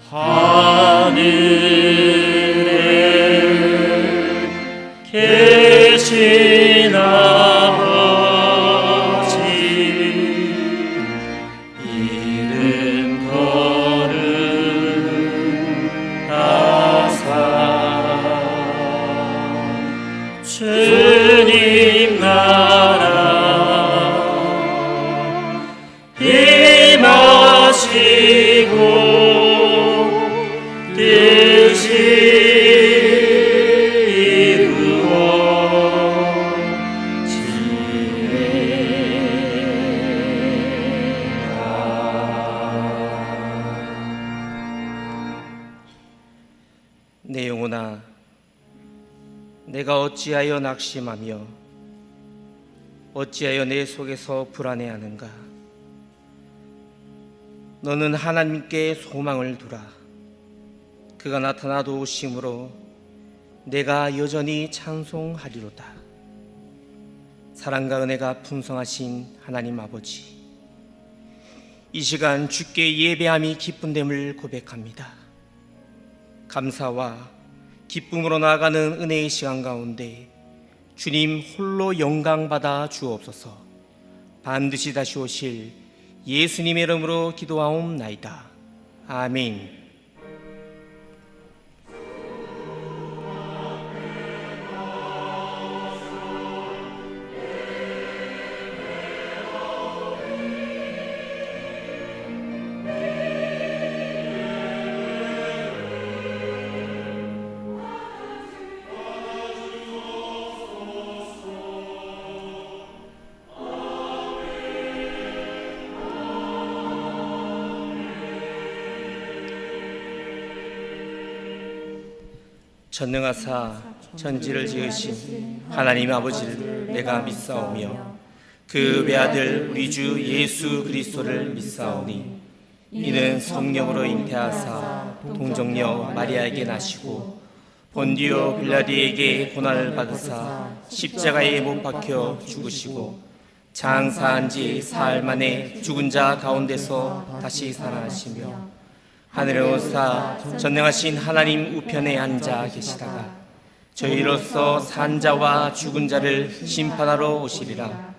하늘에 계신 아버지, 이름 거룩하사 주님 나라 임하시고 뜻이 내 영혼아, 내가 어찌하여 낙심하며 어찌하여 내 속에서 불안해하는가? 너는 하나님께 소망을 두라. 그가 나타나 도우심으로 내가 여전히 찬송하리로다. 사랑과 은혜가 풍성하신 하나님 아버지, 이 시간 주께 예배함이 기쁜됨을 고백합니다. 감사와 기쁨으로 나아가는 은혜의 시간 가운데 주님 홀로 영광받아 주옵소서. 반드시 다시 오실 예수님의 이름으로 기도하옵나이다. 아멘. 전능하사 천지를 지으신 하나님 아버지를 내가 믿사오며 그 외아들 우리 주 예수 그리스도를 믿사오니 이는 성령으로 잉태하사 동정녀 마리아에게 나시고 본디오 빌라디에게 고난을 받으사 십자가에 못 박혀 죽으시고 장사한 지 사흘 만에 죽은 자 가운데서 다시 살아나시며 하늘에 오사 전능하신 하나님 우편에 앉아 계시다가 저희로서 산 자와 죽은 자를 심판하러 오시리라.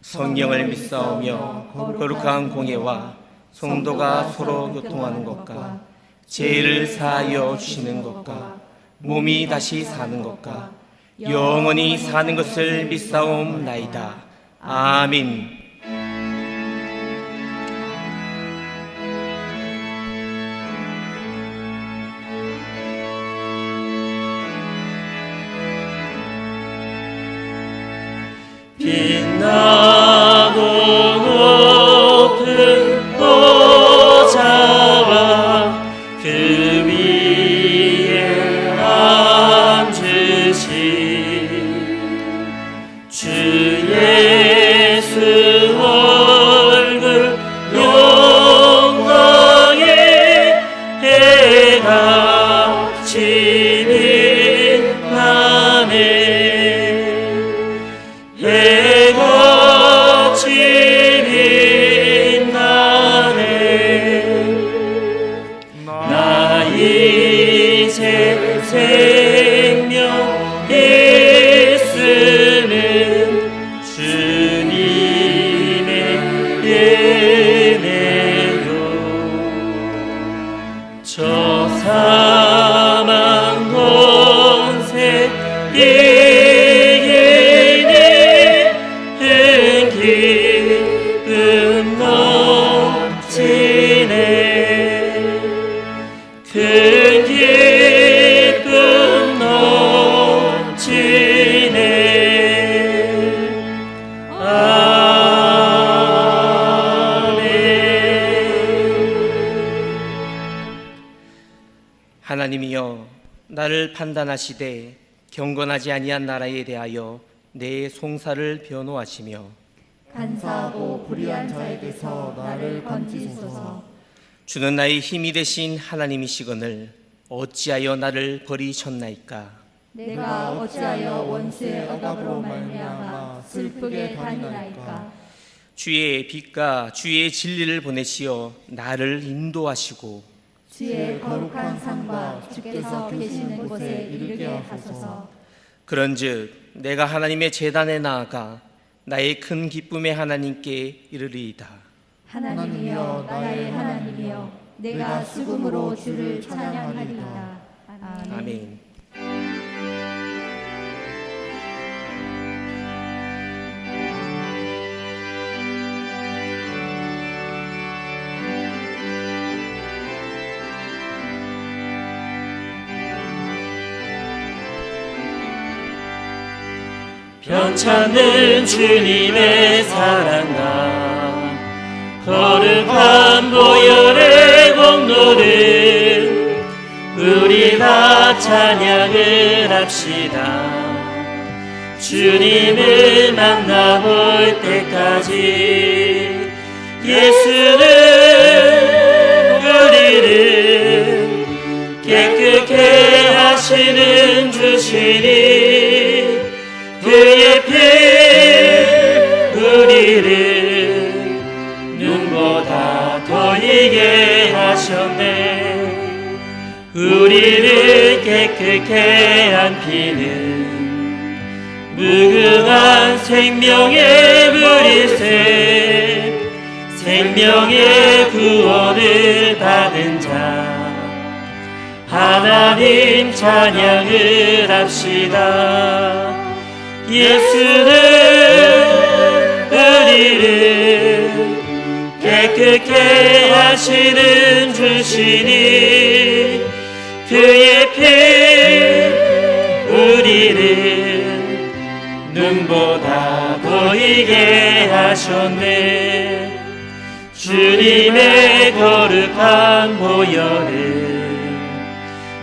성령을 믿사오며 거룩한 공예와 성도가 서로 교통하는 것과 죄를 사하여 주시는 것과 몸이 다시 사는 것과 영원히 사는 것을 믿사옵나이다. 아멘. 빛나고 높은 보좌와 그 위에 앉으신 주 예수 얼굴 영광의 해가 지빛나네. 해가 지빛나네. 나 이제 생명 있으는 주님의 은혜요. 저 사망 권세 기쁨 넘치네. 큰 기쁨 넘치네. 아멘. 하나님이여, 나를 판단하시되 경건하지 아니한 나라에 대하여 내 송사를 변호하시며 간사하고 불의한 자에게서 나를 건지소서. 주는 나의 힘이 되신 하나님이시거늘 어찌하여 나를 버리셨나이까? 내가 어찌하여 원수의 억압으로 말미암아 슬프게 다니나이까? 주의 빛과 주의 진리를 보내시어 나를 인도하시고 주의 거룩한 상과 주께서 계시는 곳에 이르게 하소서. 그런즉 내가 하나님의 제단에 나아가 나의 큰 기쁨의 하나님께 이르리이다. 하나님이여 나의 하나님이여 내가 수금으로 주를 찬양하리이다. 아멘. 아멘. 편찮는 주님의 사랑과 거룩한 보혈의 공로를 우리 다 찬양을 합시다. 주님을 만나볼 때까지 예수는 우리를 깨끗게 하시는 주시니 그의 피 우리를 눈보다 더 이게 하셨네. 우리를 깨끗게 한 피는 무궁한 생명의 물이세. 생명의 구원을 받은 자 하나님 찬양을 합시다. 예수는 우리를 깨끗게 하시는 주시니 그의 피 우리를 눈보다 보이게 하셨네. 주님의 거룩한 보혈을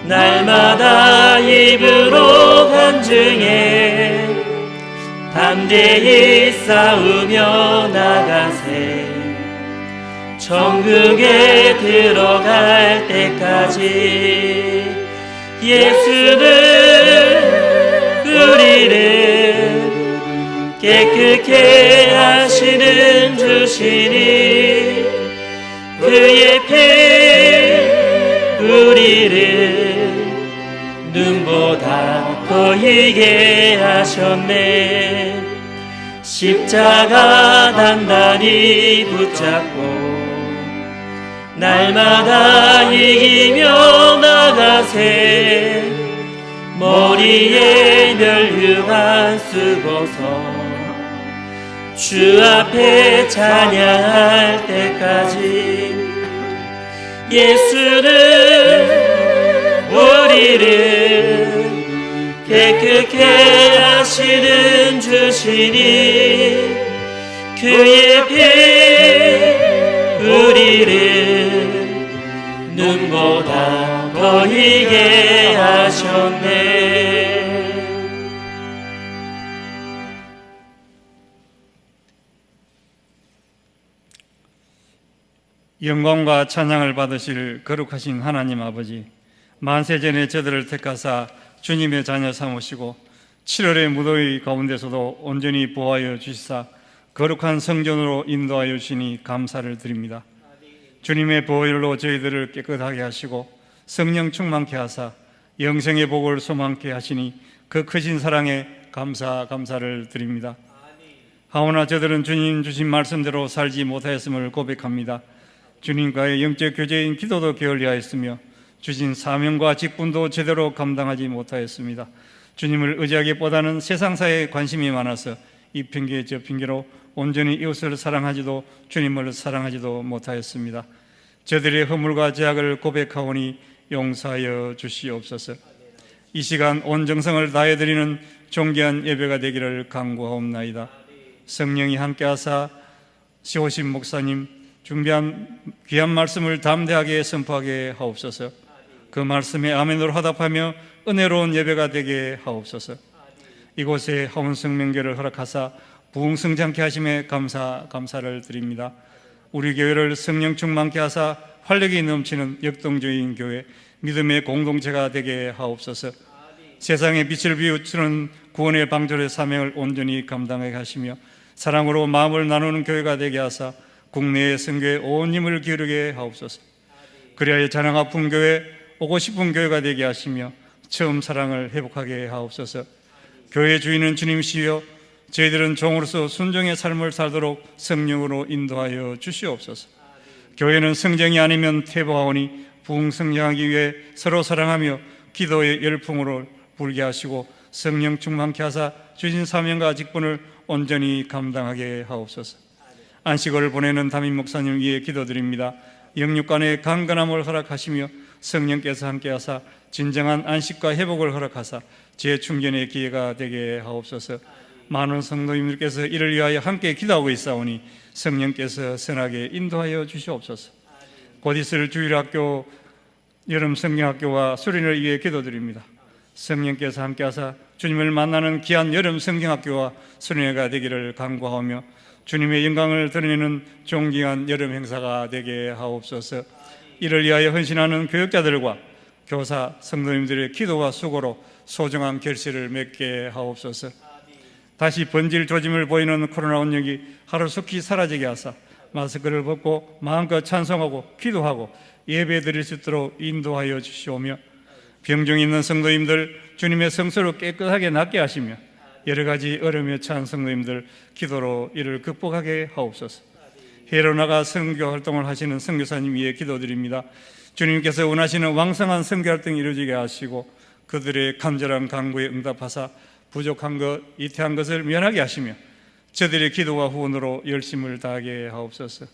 날마다 입으로 간증해 담대히 싸우며 나가세. 천국에 들어갈 때까지 예수는 우리를 깨끗게 하시는 주시니 그의 피 우리를 눈보다 보이게 하셨네. 십자가 단단히 붙잡고 날마다 이기며 나가세. 머리에 멸류관 쓰고서 주 앞에 찬양할 때까지 예수는 우리를 깨끗게 하시는 주시니 그의 피 우리를 눈보다 보이게 하셨네. 영광과 찬양을 받으실 거룩하신 하나님 아버지, 만세전에 저들을 택하사 주님의 자녀 삼으시고 7월의 무더위 가운데서도 온전히 보호하여 주시사 거룩한 성전으로 인도하여 주시니 감사를 드립니다. 주님의 보혈로 저희들을 깨끗하게 하시고 성령 충만케 하사 영생의 복을 소망케 하시니 그 크신 사랑에 감사를 드립니다. 하오나 저들은 주님 주신 말씀대로 살지 못하였음을 고백합니다. 주님과의 영적 교제인 기도도 게을리하였으며 주신 사명과 직분도 제대로 감당하지 못하였습니다. 주님을 의지하기보다는 세상사에 관심이 많아서 이 핑계 저 핑계로 온전히 이웃을 사랑하지도 주님을 사랑하지도 못하였습니다. 저들의 허물과 죄악을 고백하오니 용서하여 주시옵소서. 이 시간 온 정성을 다해 드리는 존귀한 예배가 되기를 간구하옵나이다. 성령이 함께하사 시호신 목사님 준비한 귀한 말씀을 담대하게 선포하게 하옵소서. 그 말씀에 아멘으로 화답하며 은혜로운 예배가 되게 하옵소서. 이곳에 하원성명교를 허락하사 부흥성장케 하심에 감사를 드립니다. 우리 교회를 성령 충만케 하사 활력이 넘치는 역동적인 교회, 믿음의 공동체가 되게 하옵소서. 세상에 빛을 비추는 구원의 방졸의 사명을 온전히 감당하게 하시며 사랑으로 마음을 나누는 교회가 되게 하사 국내의 선교에 온 힘을 기울이게 하옵소서. 그리하여 자랑아 분교회 오고 싶은 교회가 되게 하시며 처음 사랑을 회복하게 하옵소서. 교회 주인은 주님이시여 저희들은 종으로서 순종의 삶을 살도록 성령으로 인도하여 주시옵소서. 교회는 성령이 아니면 퇴보하오니 부흥성장하기 위해 서로 사랑하며 기도의 열풍으로 불게 하시고 성령 충만케 하사 주신 사명과 직분을 온전히 감당하게 하옵소서. 안식월을 보내는 담임 목사님 위해 기도드립니다. 영육간의 강건함을 허락하시며 성령께서 함께하사 진정한 안식과 회복을 허락하사 재충전의 기회가 되게 하옵소서. 많은 성도님들께서 이를 위하여 함께 기도하고 있사오니 성령께서 선하게 인도하여 주시옵소서. 곧 있을 주일학교, 여름 성경학교와 수련을 위해 기도드립니다. 성령께서 함께하사 주님을 만나는 귀한 여름 성경학교와 수련회가 되기를 간구하며 주님의 영광을 드러내는 존귀한 여름 행사가 되게 하옵소서. 이를 위하여 헌신하는 교육자들과 교사, 성도님들의 기도와 수고로 소중한 결실을 맺게 하옵소서. 다시 번질 조짐을 보이는 코로나 운역이 하루속히 사라지게 하사 마스크를 벗고 마음껏 찬송하고 기도하고 예배 드릴 수 있도록 인도하여 주시오며 병중에 있는 성도님들 주님의 성소를 깨끗하게 낫게 하시며 여러 가지 어려움에 처한 성도님들 기도로 이를 극복하게 하옵소서. 해외로 나가 선교 활동을 하시는 선교사님 위해 기도드립니다. 주님께서 원하시는 왕성한 선교 활동이 이루어지게 하시고 그들의 간절한 간구에 응답하사 부족한 것, 이태한 것을 면하게 하시며 저들의 기도와 후원으로 열심을 다하게 하옵소서.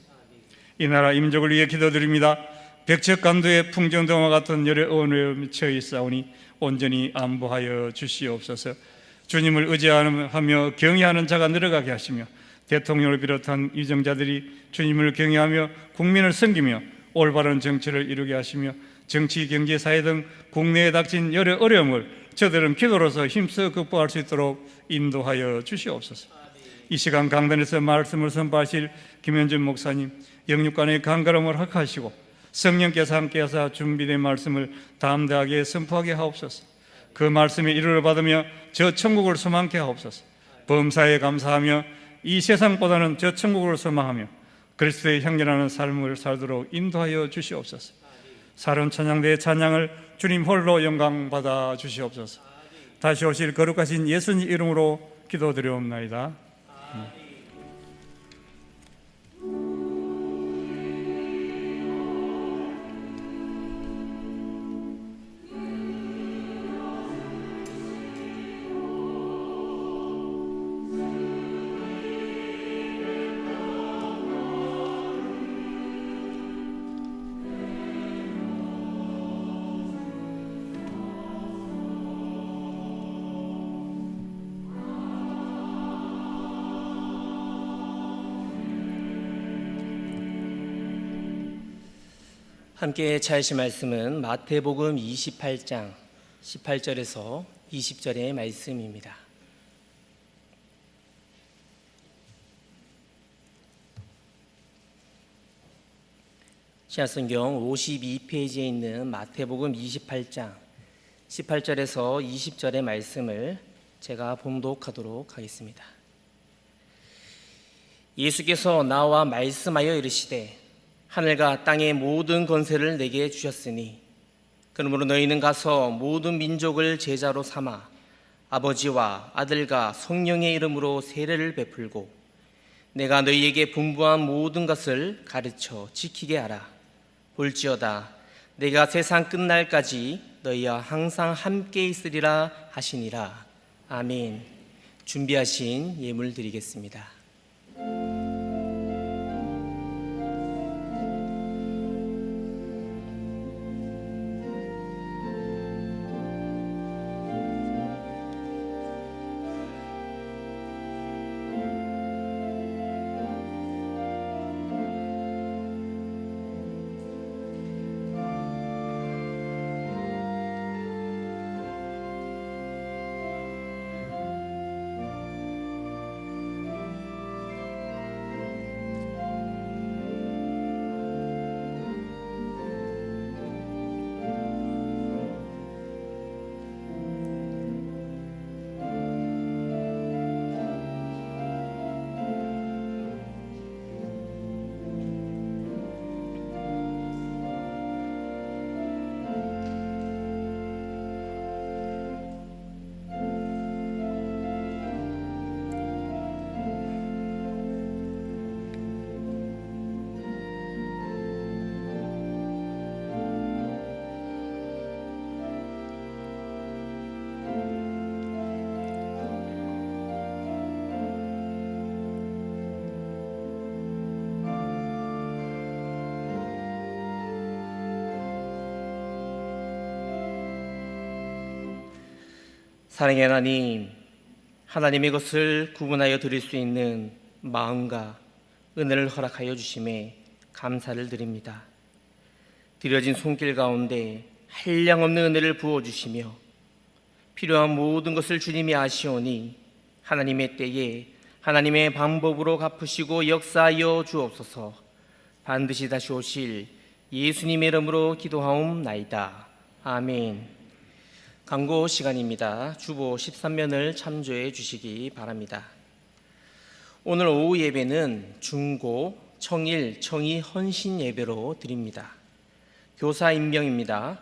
이 나라 임족을 위해 기도드립니다. 백척간도의 풍정동화 같은 열의 언어에 처해 있사오니 온전히 안보하여 주시옵소서. 주님을 의지하며 경외하는 자가 늘어가게 하시며 대통령을 비롯한 위정자들이 주님을 경외하며 국민을 섬기며 올바른 정치를 이루게 하시며 정치, 경제, 사회 등 국내에 닥친 여러 어려움을 저들은 기도로서 힘써 극복할 수 있도록 인도하여 주시옵소서. 이 시간 강단에서 말씀을 선포하실 김현준 목사님, 영육간의 강건함을 허락하시고 성령께서 함께하사 준비된 말씀을 담대하게 선포하게 하옵소서. 그 말씀에 이루를 받으며 저 천국을 소망케 하옵소서. 범사에 감사하며 이 세상보다는 저 천국을 소망하며 그리스도의 향기나는 삶을 살도록 인도하여 주시옵소서. 사론 찬양대의 찬양을 주님 홀로 영광 받아 주시옵소서. 다시 오실 거룩하신 예수님 이름으로 기도드리옵나이다. 함께 차이실 말씀은 마태복음 28장 18절에서 20절의 말씀입니다. 신약성경 52페이지에 있는 마태복음 28장 18절에서 20절의 말씀을 제가 봉독하도록 하겠습니다. 예수께서 나와 말씀하여 이르시되 하늘과 땅의 모든 권세를 내게 주셨으니 그러므로 너희는 가서 모든 민족을 제자로 삼아 아버지와 아들과 성령의 이름으로 세례를 베풀고 내가 너희에게 분부한 모든 것을 가르쳐 지키게 하라. 볼지어다 내가 세상 끝날까지 너희와 항상 함께 있으리라 하시니라. 아멘. 준비하신 예물 드리겠습니다. 사랑의 하나님, 하나님의 것을 구분하여 드릴 수 있는 마음과 은혜를 허락하여 주심에 감사를 드립니다. 드려진 손길 가운데 한량없는 은혜를 부어주시며 필요한 모든 것을 주님이 아시오니 하나님의 때에 하나님의 방법으로 갚으시고 역사하여 주옵소서. 반드시 다시 오실 예수님의 이름으로 기도하옵나이다. 아멘. 강고 시간입니다. 주보 13면을 참조해 주시기 바랍니다. 오늘 오후 예배는 중고, 청일, 청이 헌신 예배로 드립니다. 교사 임명입니다.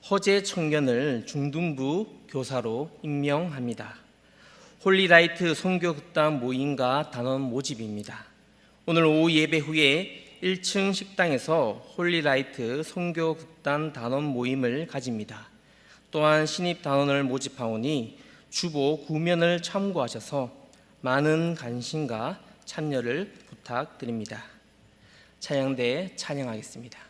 허재 청년을 중등부 교사로 임명합니다. 홀리라이트 선교극단 모임과 단원 모집입니다. 오늘 오후 예배 후에 1층 식당에서 홀리라이트 선교극단 단원 모임을 가집니다. 또한 신입 단원을 모집하오니 주보 9면을 참고하셔서 많은 관심과 참여를 부탁드립니다. 찬양대 찬양하겠습니다.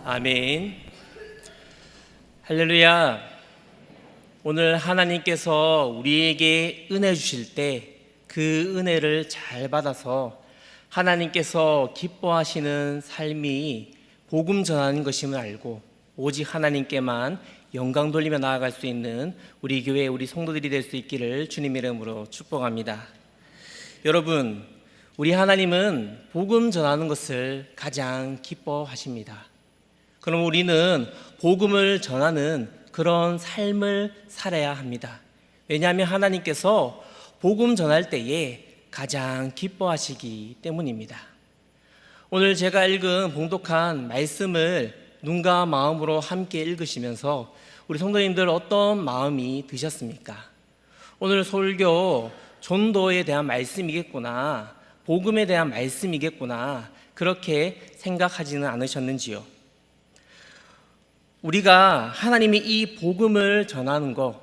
아멘. 할렐루야. 오늘 하나님께서 우리에게 은혜 주실 때 그 은혜를 잘 받아서 하나님께서 기뻐하시는 삶이 복음 전하는 것임을 알고 오직 하나님께만 영광 돌리며 나아갈 수 있는 우리 교회 우리 성도들이 될 수 있기를 주님의 이름으로 축복합니다. 여러분, 우리 하나님은 복음 전하는 것을 가장 기뻐하십니다. 그럼 우리는 복음을 전하는 그런 삶을 살아야 합니다. 왜냐하면 하나님께서 복음 전할 때에 가장 기뻐하시기 때문입니다. 오늘 제가 읽은 봉독한 말씀을 눈과 마음으로 함께 읽으시면서 우리 성도님들 어떤 마음이 드셨습니까? 오늘 설교 전도에 대한 말씀이겠구나, 복음에 대한 말씀이겠구나, 그렇게 생각하지는 않으셨는지요? 우리가 하나님이 이 복음을 전하는 것,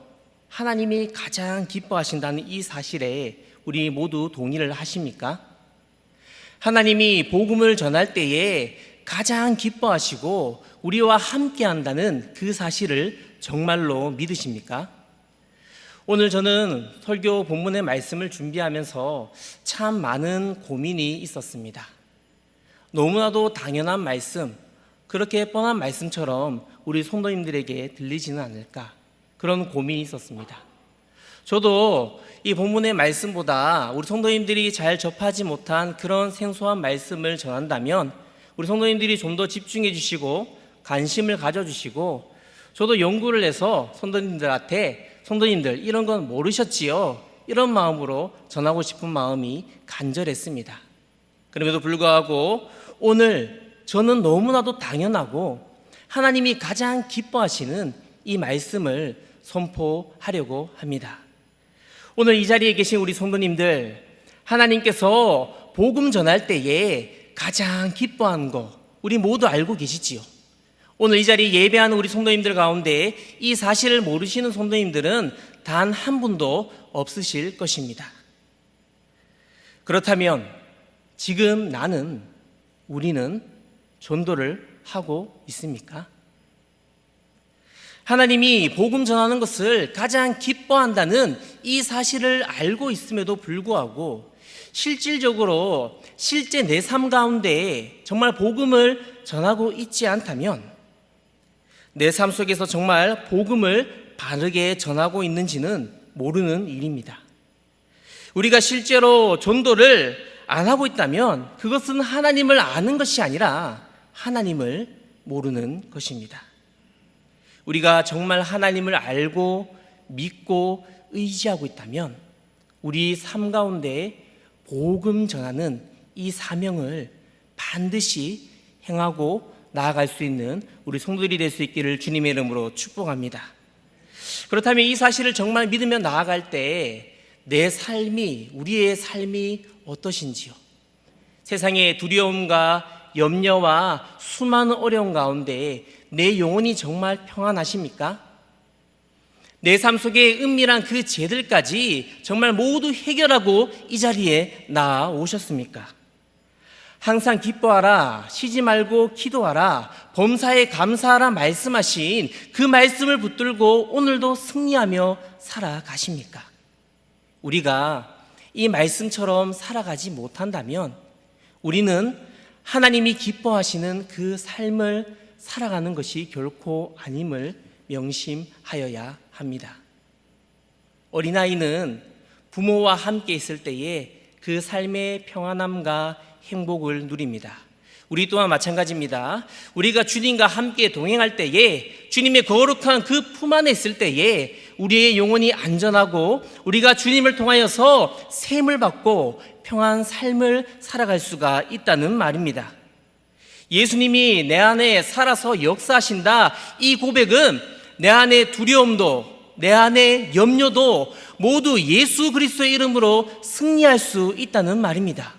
하나님이 가장 기뻐하신다는 이 사실에 우리 모두 동의를 하십니까? 하나님이 복음을 전할 때에 가장 기뻐하시고 우리와 함께 한다는 그 사실을 정말로 믿으십니까? 오늘 저는 설교 본문의 말씀을 준비하면서 참 많은 고민이 있었습니다. 너무나도 당연한 말씀, 그렇게 뻔한 말씀처럼 우리 성도님들에게 들리지는 않을까, 그런 고민이 있었습니다. 저도 이 본문의 말씀보다 우리 성도님들이 잘 접하지 못한 그런 생소한 말씀을 전한다면 우리 성도님들이 좀 더 집중해 주시고 관심을 가져주시고, 저도 연구를 해서 성도님들한테 성도님들 이런 건 모르셨지요? 이런 마음으로 전하고 싶은 마음이 간절했습니다. 그럼에도 불구하고 오늘 저는 너무나도 당연하고 하나님이 가장 기뻐하시는 이 말씀을 선포하려고 합니다. 오늘 이 자리에 계신 우리 성도님들, 하나님께서 복음 전할 때에 가장 기뻐하는 거 우리 모두 알고 계시지요? 오늘 이 자리에 예배하는 우리 성도님들 가운데 이 사실을 모르시는 성도님들은 단 한 분도 없으실 것입니다. 그렇다면 지금 나는, 우리는 전도를 하고 있습니까? 하나님이 복음 전하는 것을 가장 기뻐한다는 이 사실을 알고 있음에도 불구하고 실질적으로 실제 내 삶 가운데 정말 복음을 전하고 있지 않다면, 내 삶 속에서 정말 복음을 바르게 전하고 있는지는 모르는 일입니다. 우리가 실제로 전도를 안 하고 있다면 그것은 하나님을 아는 것이 아니라 하나님을 모르는 것입니다. 우리가 정말 하나님을 알고 믿고 의지하고 있다면 우리 삶 가운데 복음 전하는 이 사명을 반드시 행하고 나아갈 수 있는 우리 성도들이 될 수 있기를 주님의 이름으로 축복합니다. 그렇다면 이 사실을 정말 믿으며 나아갈 때 내 삶이, 우리의 삶이 어떠신지요? 세상의 두려움과 염려와 수많은 어려움 가운데 내 영혼이 정말 평안하십니까? 내 삶 속에 은밀한 그 죄들까지 정말 모두 해결하고 이 자리에 나아오셨습니까? 항상 기뻐하라, 쉬지 말고 기도하라, 범사에 감사하라 말씀하신 그 말씀을 붙들고 오늘도 승리하며 살아가십니까? 우리가 이 말씀처럼 살아가지 못한다면 우리는 하나님이 기뻐하시는 그 삶을 살아가는 것이 결코 아님을 명심하여야 합니다. 어린아이는 부모와 함께 있을 때에 그 삶의 평안함과 행복을 누립니다. 우리 또한 마찬가지입니다. 우리가 주님과 함께 동행할 때에, 주님의 거룩한 그 품 안에 있을 때에 우리의 영혼이 안전하고 우리가 주님을 통하여서 셈을 받고 평안한 삶을 살아갈 수가 있다는 말입니다. 예수님이 내 안에 살아서 역사하신다, 이 고백은 내 안에 두려움도, 내 안에 염려도 모두 예수 그리스도의 이름으로 승리할 수 있다는 말입니다.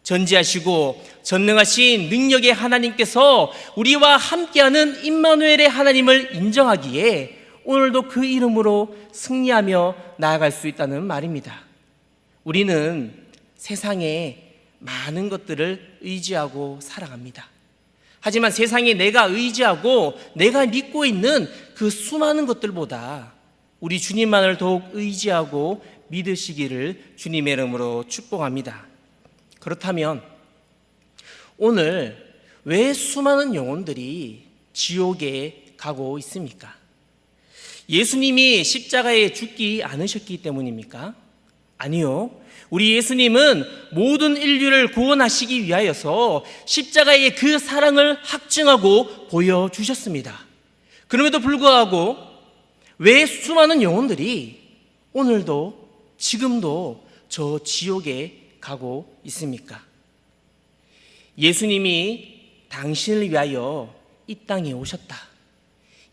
전지하시고 전능하신 능력의 하나님께서 우리와 함께하는 임마누엘의 하나님을 인정하기에 오늘도 그 이름으로 승리하며 나아갈 수 있다는 말입니다. 우리는 세상에 많은 것들을 의지하고 살아갑니다. 하지만 세상에 내가 의지하고 내가 믿고 있는 그 수많은 것들보다 우리 주님만을 더욱 의지하고 믿으시기를 주님의 이름으로 축복합니다. 그렇다면 오늘 왜 수많은 영혼들이 지옥에 가고 있습니까? 예수님이 십자가에 죽지 않으셨기 때문입니까? 아니요. 우리 예수님은 모든 인류를 구원하시기 위하여서 십자가의 그 사랑을 확증하고 보여주셨습니다. 그럼에도 불구하고 왜 수많은 영혼들이 오늘도 지금도 저 지옥에 가고 있습니까? 예수님이 당신을 위하여 이 땅에 오셨다.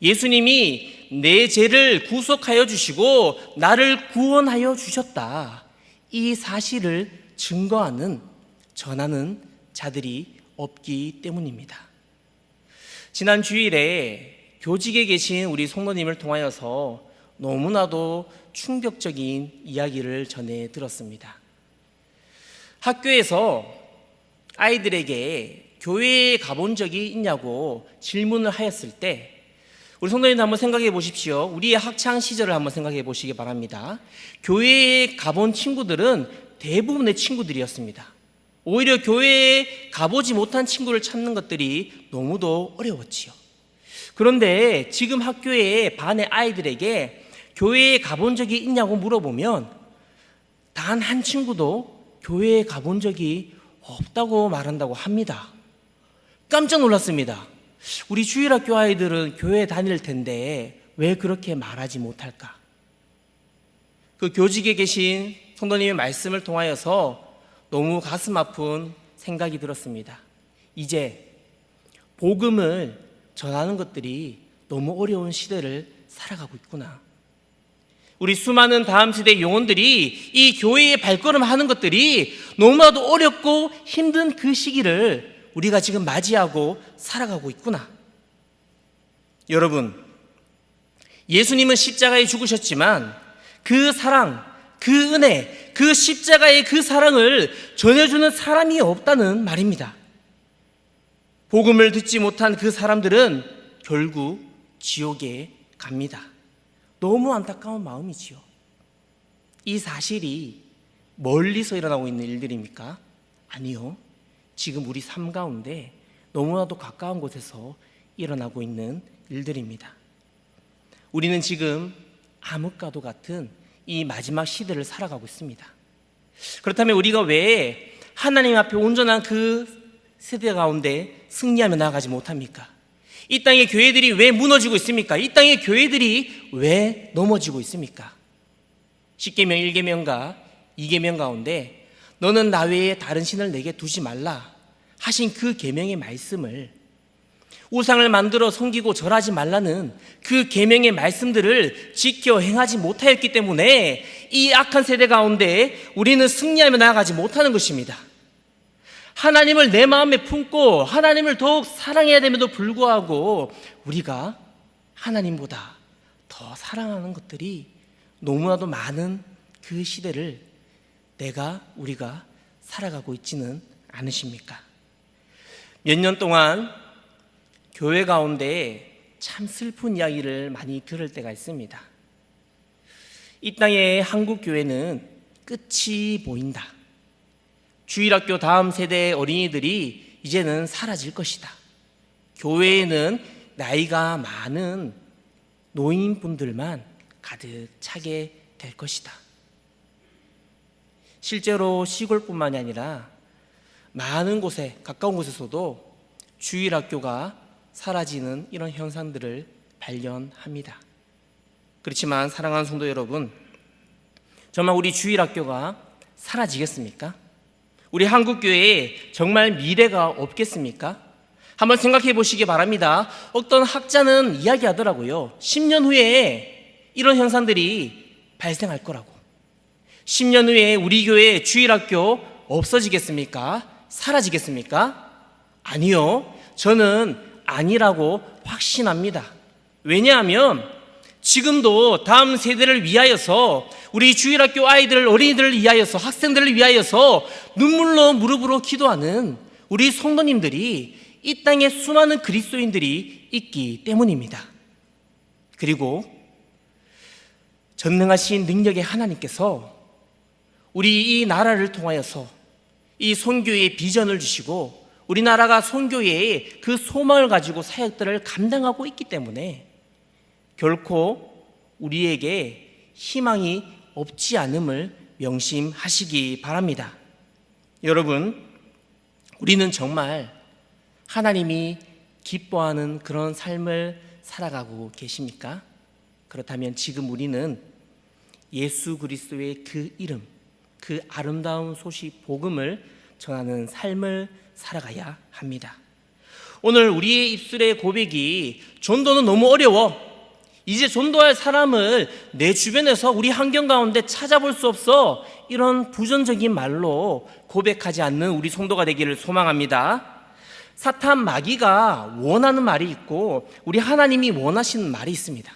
예수님이 내 죄를 구속하여 주시고 나를 구원하여 주셨다. 이 사실을 증거하는, 전하는 자들이 없기 때문입니다. 지난 주일에 교직에 계신 우리 성도님을 통하여서 너무나도 충격적인 이야기를 전해 들었습니다. 학교에서 아이들에게 교회에 가본 적이 있냐고 질문을 하였을 때 우리 성도님들 한번 생각해 보십시오. 우리의 학창 시절을 한번 생각해 보시기 바랍니다. 교회에 가본 친구들은 대부분의 친구들이었습니다. 오히려 교회에 가보지 못한 친구를 찾는 것들이 너무도 어려웠지요. 그런데 지금 학교의 반의 아이들에게 교회에 가본 적이 있냐고 물어보면 단 한 친구도 교회에 가본 적이 없다고 말한다고 합니다. 깜짝 놀랐습니다. 우리 주일학교 아이들은 교회 다닐 텐데 왜 그렇게 말하지 못할까? 그 교직에 계신 성도님의 말씀을 통하여서 너무 가슴 아픈 생각이 들었습니다. 이제 복음을 전하는 것들이 너무 어려운 시대를 살아가고 있구나. 우리 수많은 다음 세대 영혼들이 이 교회에 발걸음하는 것들이 너무나도 어렵고 힘든 그 시기를 우리가 지금 맞이하고 살아가고 있구나. 여러분, 예수님은 십자가에 죽으셨지만 그 사랑, 그 은혜, 그 십자가의 그 사랑을 전해주는 사람이 없다는 말입니다. 복음을 듣지 못한 그 사람들은 결국 지옥에 갑니다. 너무 안타까운 마음이지요. 이 사실이 멀리서 일어나고 있는 일들입니까? 아니요. 지금 우리 삶 가운데 너무나도 가까운 곳에서 일어나고 있는 일들입니다. 우리는 지금 암흑과도 같은 이 마지막 시대를 살아가고 있습니다. 그렇다면 우리가 왜 하나님 앞에 온전한 그 세대 가운데 승리하며 나아가지 못합니까? 이 땅의 교회들이 왜 무너지고 있습니까? 이 땅의 교회들이 왜 넘어지고 있습니까? 10계명 1계명과 2계명 가운데 너는 나 외에 다른 신을 내게 두지 말라 하신 그 계명의 말씀을, 우상을 만들어 섬기고 절하지 말라는 그 계명의 말씀들을 지켜 행하지 못하였기 때문에 이 악한 세대 가운데 우리는 승리하며 나아가지 못하는 것입니다. 하나님을 내 마음에 품고 하나님을 더욱 사랑해야 됨에도 불구하고 우리가 하나님보다 더 사랑하는 것들이 너무나도 많은 그 시대를 우리가 살아가고 있지는 않으십니까? 몇 년 동안 교회 가운데 참 슬픈 이야기를 많이 들을 때가 있습니다. 이 땅의 한국 교회는 끝이 보인다. 주일학교 다음 세대의 어린이들이 이제는 사라질 것이다. 교회에는 나이가 많은 노인분들만 가득 차게 될 것이다. 실제로 시골뿐만이 아니라 많은 곳에, 가까운 곳에서도 주일학교가 사라지는 이런 현상들을 발견합니다. 그렇지만 사랑하는 성도 여러분, 정말 우리 주일학교가 사라지겠습니까? 우리 한국교회에 정말 미래가 없겠습니까? 한번 생각해 보시기 바랍니다. 어떤 학자는 이야기하더라고요. 10년 후에 이런 현상들이 발생할 거라고. 10년 후에 우리 교회 주일학교 없어지겠습니까? 사라지겠습니까? 아니요. 저는 아니라고 확신합니다. 왜냐하면 지금도 다음 세대를 위하여서, 우리 주일학교 아이들, 어린이들을 위하여서, 학생들을 위하여서 눈물로 무릎으로 기도하는 우리 성도님들이 이 땅에 수많은 그리스도인들이 있기 때문입니다. 그리고 전능하신 능력의 하나님께서 우리 이 나라를 통하여서 이 선교의 비전을 주시고 우리나라가 선교의 그 소망을 가지고 사역들을 감당하고 있기 때문에 결코 우리에게 희망이 없지 않음을 명심하시기 바랍니다. 여러분, 우리는 정말 하나님이 기뻐하는 그런 삶을 살아가고 계십니까? 그렇다면 지금 우리는 예수 그리스도의 그 이름, 그 아름다운 소식 복음을 전하는 삶을 살아가야 합니다. 오늘 우리의 입술의 고백이 전도는 너무 어려워, 이제 전도할 사람을 내 주변에서 우리 환경 가운데 찾아볼 수 없어, 이런 부정적인 말로 고백하지 않는 우리 성도가 되기를 소망합니다. 사탄 마귀가 원하는 말이 있고 우리 하나님이 원하시는 말이 있습니다.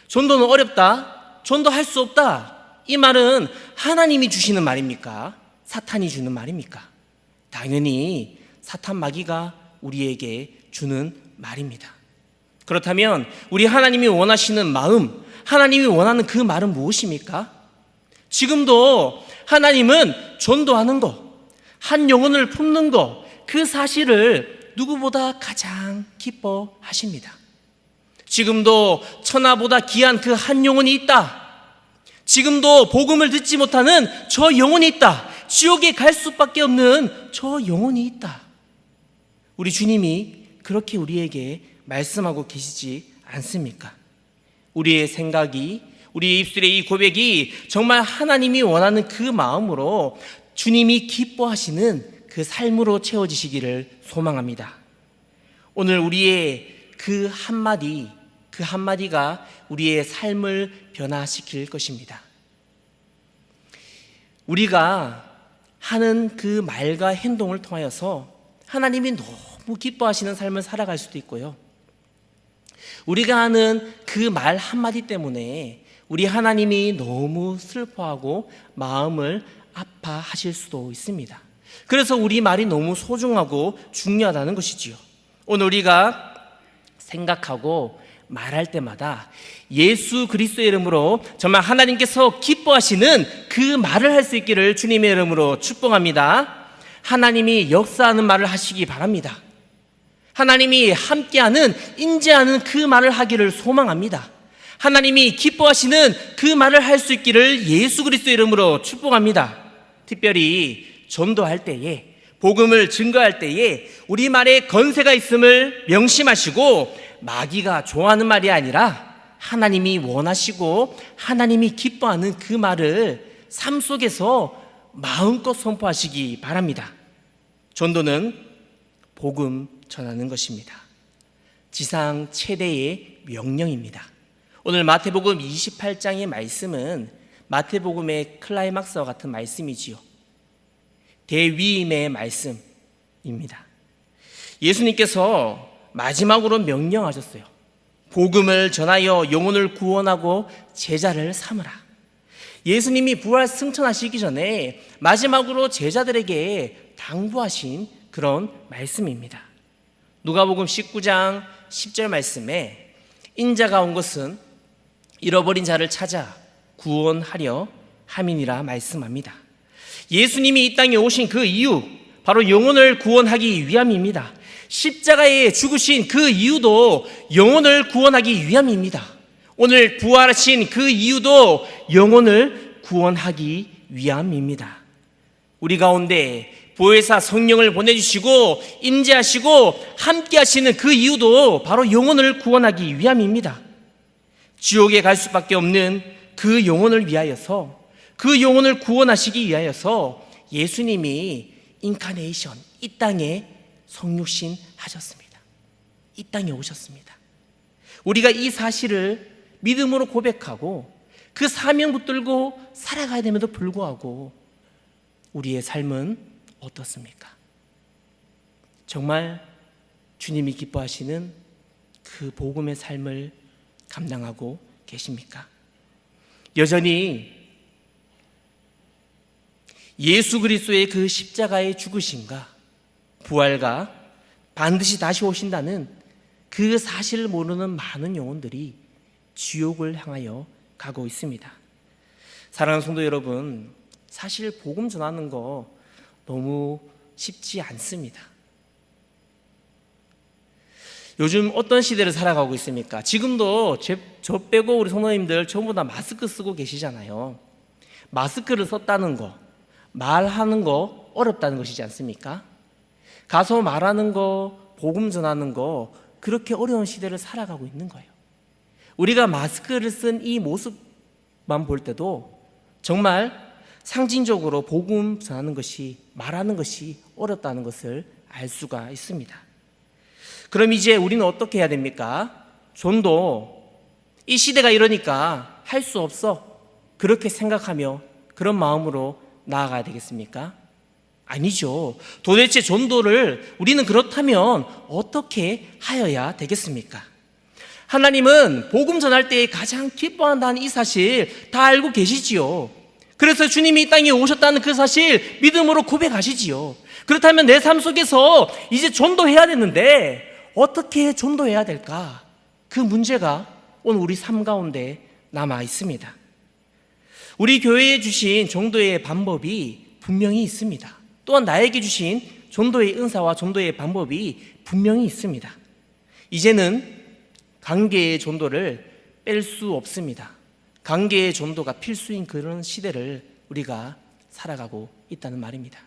전도는 어렵다, 전도할 수 없다, 이 말은 하나님이 주시는 말입니까? 사탄이 주는 말입니까? 당연히 사탄 마귀가 우리에게 주는 말입니다. 그렇다면 우리 하나님이 원하시는 마음, 하나님이 원하는 그 말은 무엇입니까? 지금도 하나님은 전도하는 것, 한 영혼을 품는 것, 그 사실을 누구보다 가장 기뻐하십니다. 지금도 천하보다 귀한 그 한 영혼이 있다. 지금도 복음을 듣지 못하는 저 영혼이 있다. 지옥에 갈 수밖에 없는 저 영혼이 있다. 우리 주님이 그렇게 우리에게 말씀하고 계시지 않습니까? 우리의 생각이, 우리의 입술의 이 고백이 정말 하나님이 원하는 그 마음으로 주님이 기뻐하시는 그 삶으로 채워지시기를 소망합니다. 오늘 우리의 그 한마디, 그 한마디가 우리의 삶을 변화시킬 것입니다. 우리가 하는 그 말과 행동을 통하여서 하나님이 너무 기뻐하시는 삶을 살아갈 수도 있고요, 우리가 하는 그 말 한마디 때문에 우리 하나님이 너무 슬퍼하고 마음을 아파하실 수도 있습니다. 그래서 우리 말이 너무 소중하고 중요하다는 것이지요. 오늘 우리가 생각하고 말할 때마다 예수 그리스도의 이름으로 정말 하나님께서 기뻐하시는 그 말을 할 수 있기를 주님의 이름으로 축복합니다. 하나님이 역사하는 말을 하시기 바랍니다. 하나님이 함께하는, 인재하는 그 말을 하기를 소망합니다. 하나님이 기뻐하시는 그 말을 할 수 있기를 예수 그리스도의 이름으로 축복합니다. 특별히 전도할 때에, 복음을 증거할 때에 우리 말에 건세가 있음을 명심하시고, 마귀가 좋아하는 말이 아니라 하나님이 원하시고 하나님이 기뻐하는 그 말을 삶 속에서 마음껏 선포하시기 바랍니다. 전도는 복음 전하는 것입니다. 지상 최대의 명령입니다. 오늘 마태복음 28장의 말씀은 마태복음의 클라이막스와 같은 말씀이지요. 대위임의 말씀입니다. 예수님께서 마지막으로 명령하셨어요. 복음을 전하여 영혼을 구원하고 제자를 삼으라. 예수님이 부활 승천하시기 전에 마지막으로 제자들에게 당부하신 그런 말씀입니다. 누가복음 19장 10절 말씀에 인자가 온 것은 잃어버린 자를 찾아 구원하려 함이니라 말씀합니다. 예수님이 이 땅에 오신 그 이유, 바로 영혼을 구원하기 위함입니다. 십자가에 죽으신 그 이유도 영혼을 구원하기 위함입니다. 오늘 부활하신 그 이유도 영혼을 구원하기 위함입니다. 우리 가운데 보혜사 성령을 보내주시고 임재하시고 함께 하시는 그 이유도 바로 영혼을 구원하기 위함입니다. 지옥에 갈 수밖에 없는 그 영혼을 위하여서, 그 영혼을 구원하시기 위하여서 예수님이 인카네이션, 이 땅에 성육신 하셨습니다. 이 땅에 오셨습니다. 우리가 이 사실을 믿음으로 고백하고 그 사명 붙들고 살아가야 됨에도 불구하고 우리의 삶은 어떻습니까? 정말 주님이 기뻐하시는 그 복음의 삶을 감당하고 계십니까? 여전히 예수 그리스도의 그 십자가의 죽으심과 부활과 반드시 다시 오신다는 그 사실을 모르는 많은 영혼들이 지옥을 향하여 가고 있습니다. 사랑하는 성도 여러분, 사실 복음 전하는 거 너무 쉽지 않습니다. 요즘 어떤 시대를 살아가고 있습니까? 지금도 저 빼고 우리 성도님들 전부 다 마스크 쓰고 계시잖아요. 마스크를 썼다는 거, 말하는 거 어렵다는 것이지 않습니까? 가서 말하는 거, 복음 전하는 거, 그렇게 어려운 시대를 살아가고 있는 거예요. 우리가 마스크를 쓴 이 모습만 볼 때도 정말 상징적으로 복음 전하는 것이, 말하는 것이 어렵다는 것을 알 수가 있습니다. 그럼 이제 우리는 어떻게 해야 됩니까? 전도, 이 시대가 이러니까 할 수 없어, 그렇게 생각하며 그런 마음으로 나아가야 되겠습니까? 아니죠. 도대체 전도를 우리는 그렇다면 어떻게 하여야 되겠습니까? 하나님은 복음 전할 때 가장 기뻐한다는 이 사실 다 알고 계시지요. 그래서 주님이 이 땅에 오셨다는 그 사실 믿음으로 고백하시지요. 그렇다면 내 삶 속에서 이제 전도해야 되는데 어떻게 전도해야 될까? 그 문제가 오늘 우리 삶 가운데 남아 있습니다. 우리 교회에 주신 전도의 방법이 분명히 있습니다. 또한 나에게 주신 전도의 은사와 전도의 방법이 분명히 있습니다. 이제는 관계의 전도를 뺄 수 없습니다. 관계의 전도가 필수인 그런 시대를 우리가 살아가고 있다는 말입니다.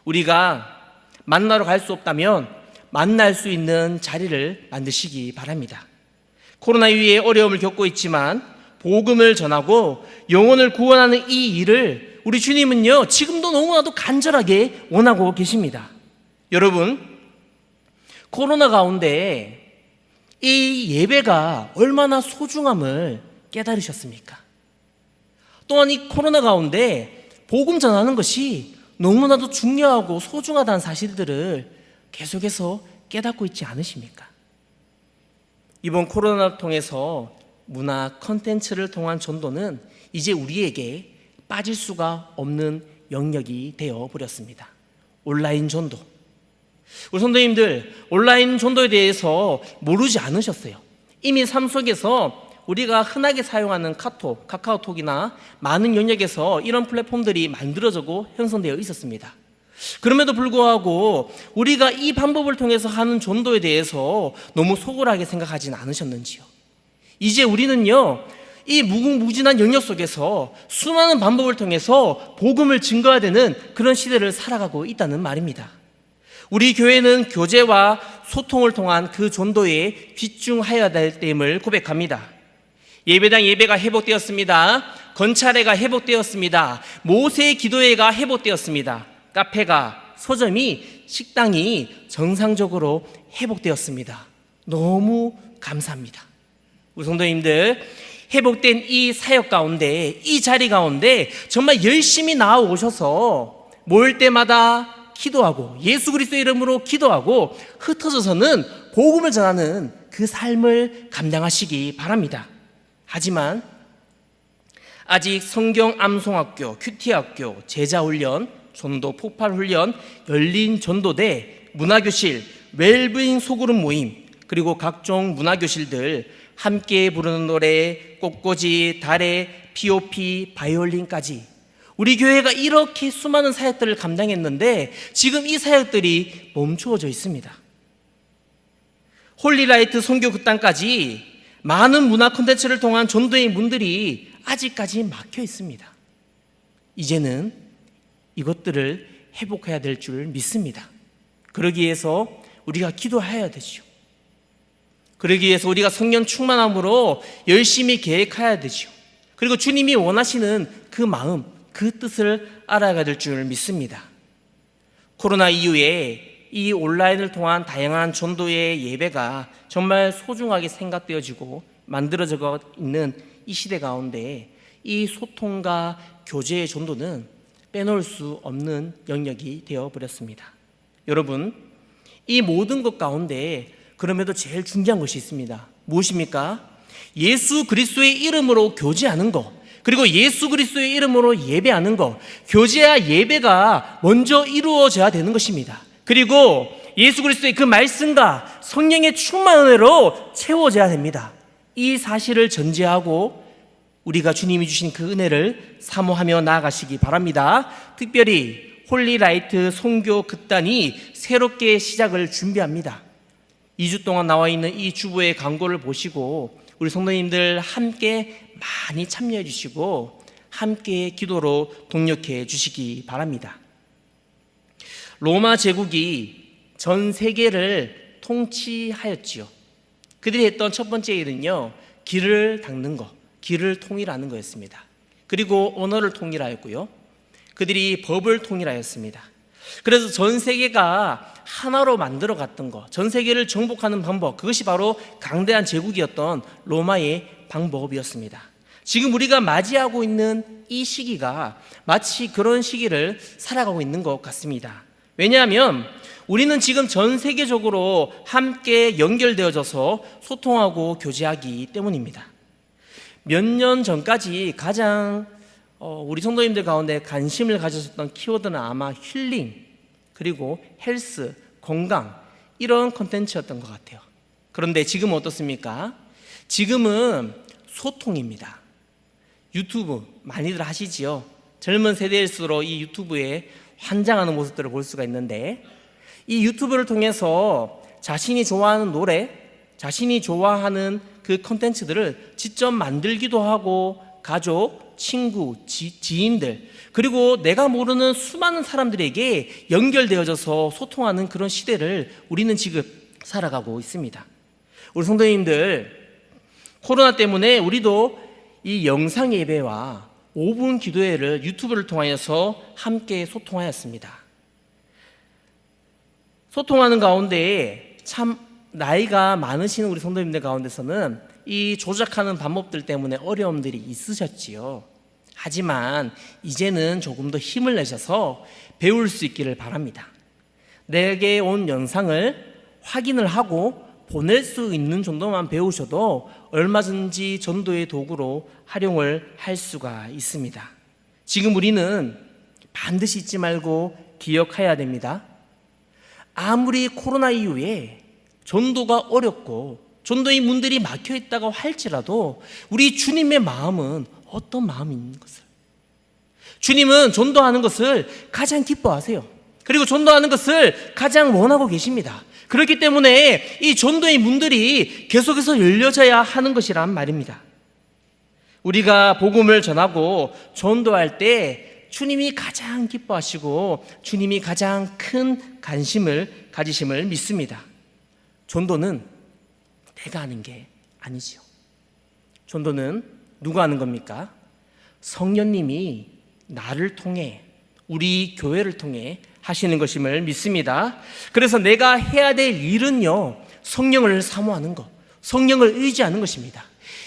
우리가 만나러 갈 수 없다면 만날 수 있는 자리를 만드시기 바랍니다. 코로나 이후에 어려움을 겪고 있지만 복음을 전하고 영혼을 구원하는 이 일을 우리 주님은요, 지금도 너무나도 간절하게 원하고 계십니다. 여러분, 코로나 가운데 이 예배가 얼마나 소중함을 깨달으셨습니까? 또한 이 코로나 가운데 복음 전하는 것이 너무나도 중요하고 소중하다는 사실들을 계속해서 깨닫고 있지 않으십니까? 이번 코로나를 통해서 문화 콘텐츠를 통한 전도는 이제 우리에게 빠질 수가 없는 영역이 되어 버렸습니다. 온라인 전도. 우리 선생님들, 온라인 전도에 대해서 모르지 않으셨어요. 이미 삶 속에서 우리가 흔하게 사용하는 카카오톡이나 많은 영역에서 이런 플랫폼들이 만들어지고 형성되어 있었습니다. 그럼에도 불구하고 우리가 이 방법을 통해서 하는 전도에 대해서 너무 소홀하게 생각하지는 않으셨는지요? 이제 우리는요, 이 무궁무진한 영역 속에서 수많은 방법을 통해서 복음을 증거해야 되는 그런 시대를 살아가고 있다는 말입니다. 우리 교회는 교제와 소통을 통한 그 전도에 집중하여야 될 때임을 고백합니다. 예배당 예배가 회복되었습니다. 건차례가 회복되었습니다. 모세 기도회가 회복되었습니다. 카페가, 서점이, 식당이 정상적으로 회복되었습니다. 너무 감사합니다. 우리 성도님들, 회복된 이 사역 가운데, 이 자리 가운데 정말 열심히 나아오셔서 모일 때마다 기도하고 예수 그리스도의 이름으로 기도하고 흩어져서는 복음을 전하는 그 삶을 감당하시기 바랍니다. 하지만 아직 성경 암송학교, 큐티학교, 제자훈련, 전도 폭발훈련, 열린 전도대, 문화교실, 웰빙 소그룹 모임, 그리고 각종 문화교실들, 함께 부르는 노래, 꽃꽂이, 달에, POP, 바이올린까지 우리 교회가 이렇게 수많은 사역들을 감당했는데 지금 이 사역들이 멈추어져 있습니다. 홀리라이트 선교 극단까지 많은 문화 콘텐츠를 통한 전도의 문들이 아직까지 막혀 있습니다. 이제는 이것들을 회복해야 될 줄 믿습니다. 그러기 위해서 우리가 기도해야 되죠. 그러기 위해서 우리가 성령 충만함으로 열심히 계획해야 되죠. 그리고 주님이 원하시는 그 마음, 그 뜻을 알아가야 될 줄 믿습니다. 코로나 이후에 이 온라인을 통한 다양한 전도의 예배가 정말 소중하게 생각되어지고 만들어져 있는 이 시대 가운데 이 소통과 교제의 전도는 빼놓을 수 없는 영역이 되어버렸습니다. 여러분, 이 모든 것 가운데 그럼에도 제일 중요한 것이 있습니다. 무엇입니까? 예수 그리스도의 이름으로 교제하는 것, 그리고 예수 그리스도의 이름으로 예배하는 것, 교제와 예배가 먼저 이루어져야 되는 것입니다. 그리고 예수 그리스도의 그 말씀과 성령의 충만한 은혜로 채워져야 됩니다. 이 사실을 전제하고 우리가 주님이 주신 그 은혜를 사모하며 나아가시기 바랍니다. 특별히 홀리라이트 선교 극단이 새롭게 시작을 준비합니다. 2주 동안 나와 있는 이 주보의 광고를 보시고 우리 성도님들 함께 많이 참여해 주시고 함께 기도로 동력해 주시기 바랍니다. 로마 제국이 전 세계를 통치하였지요. 그들이 했던 첫 번째 일은요, 길을 닦는 것, 길을 통일하는 거였습니다. 그리고 언어를 통일하였고요, 그들이 법을 통일하였습니다. 그래서 전 세계가 하나로 만들어 갔던 것, 전 세계를 정복하는 방법, 그것이 바로 강대한 제국이었던 로마의 방법이었습니다. 지금 우리가 맞이하고 있는 이 시기가 마치 그런 시기를 살아가고 있는 것 같습니다. 왜냐하면 우리는 지금 전 세계적으로 함께 연결되어져서 소통하고 교제하기 때문입니다. 몇 년 전까지 가장 우리 성도님들 가운데 관심을 가졌던 키워드는 아마 힐링, 그리고 헬스, 건강, 이런 콘텐츠였던 것 같아요. 그런데 지금은 어떻습니까? 지금은 소통입니다. 유튜브 많이들 하시지요. 젊은 세대일수록 이 유튜브에 환장하는 모습들을 볼 수가 있는데, 이 유튜브를 통해서 자신이 좋아하는 노래, 자신이 좋아하는 그 콘텐츠들을 직접 만들기도 하고, 가족, 친구, 지인들, 그리고 내가 모르는 수많은 사람들에게 연결되어져서 소통하는 그런 시대를 우리는 지금 살아가고 있습니다. 우리 성도님들, 코로나 때문에 우리도 이 영상 예배와 5분 기도회를 유튜브를 통하여서 함께 소통하였습니다. 소통하는 가운데 참 나이가 많으신 우리 성도님들 가운데서는 이 조작하는 방법들 때문에 어려움들이 있으셨지요. 하지만 이제는 조금 더 힘을 내셔서 배울 수 있기를 바랍니다. 내게 온 영상을 확인을 하고 보낼 수 있는 정도만 배우셔도 얼마든지 전도의 도구로 활용을 할 수가 있습니다. 지금 우리는 반드시 잊지 말고 기억해야 됩니다. 아무리 코로나 이후에 전도가 어렵고 전도의 문들이 막혀 있다고 할지라도 우리 주님의 마음은 어떤 마음인 것을, 주님은 전도하는 것을 가장 기뻐하세요. 그리고 전도하는 것을 가장 원하고 계십니다. 그렇기 때문에 이 전도의 문들이 계속해서 열려져야 하는 것이란 말입니다. 우리가 복음을 전하고 전도할 때 주님이 가장 기뻐하시고 주님이 가장 큰 관심을 가지심을 믿습니다. 전도는 내가 하는 게 아니지요. 전도는 누가 하는 겁니까? 성령님이 나를 통해, 우리 교회를 통해 하시는 것임을 믿습니다. 그래서 내가 해야 될 일은요, 성령을 사모하는 것, 성령을 의지하는 것입니다.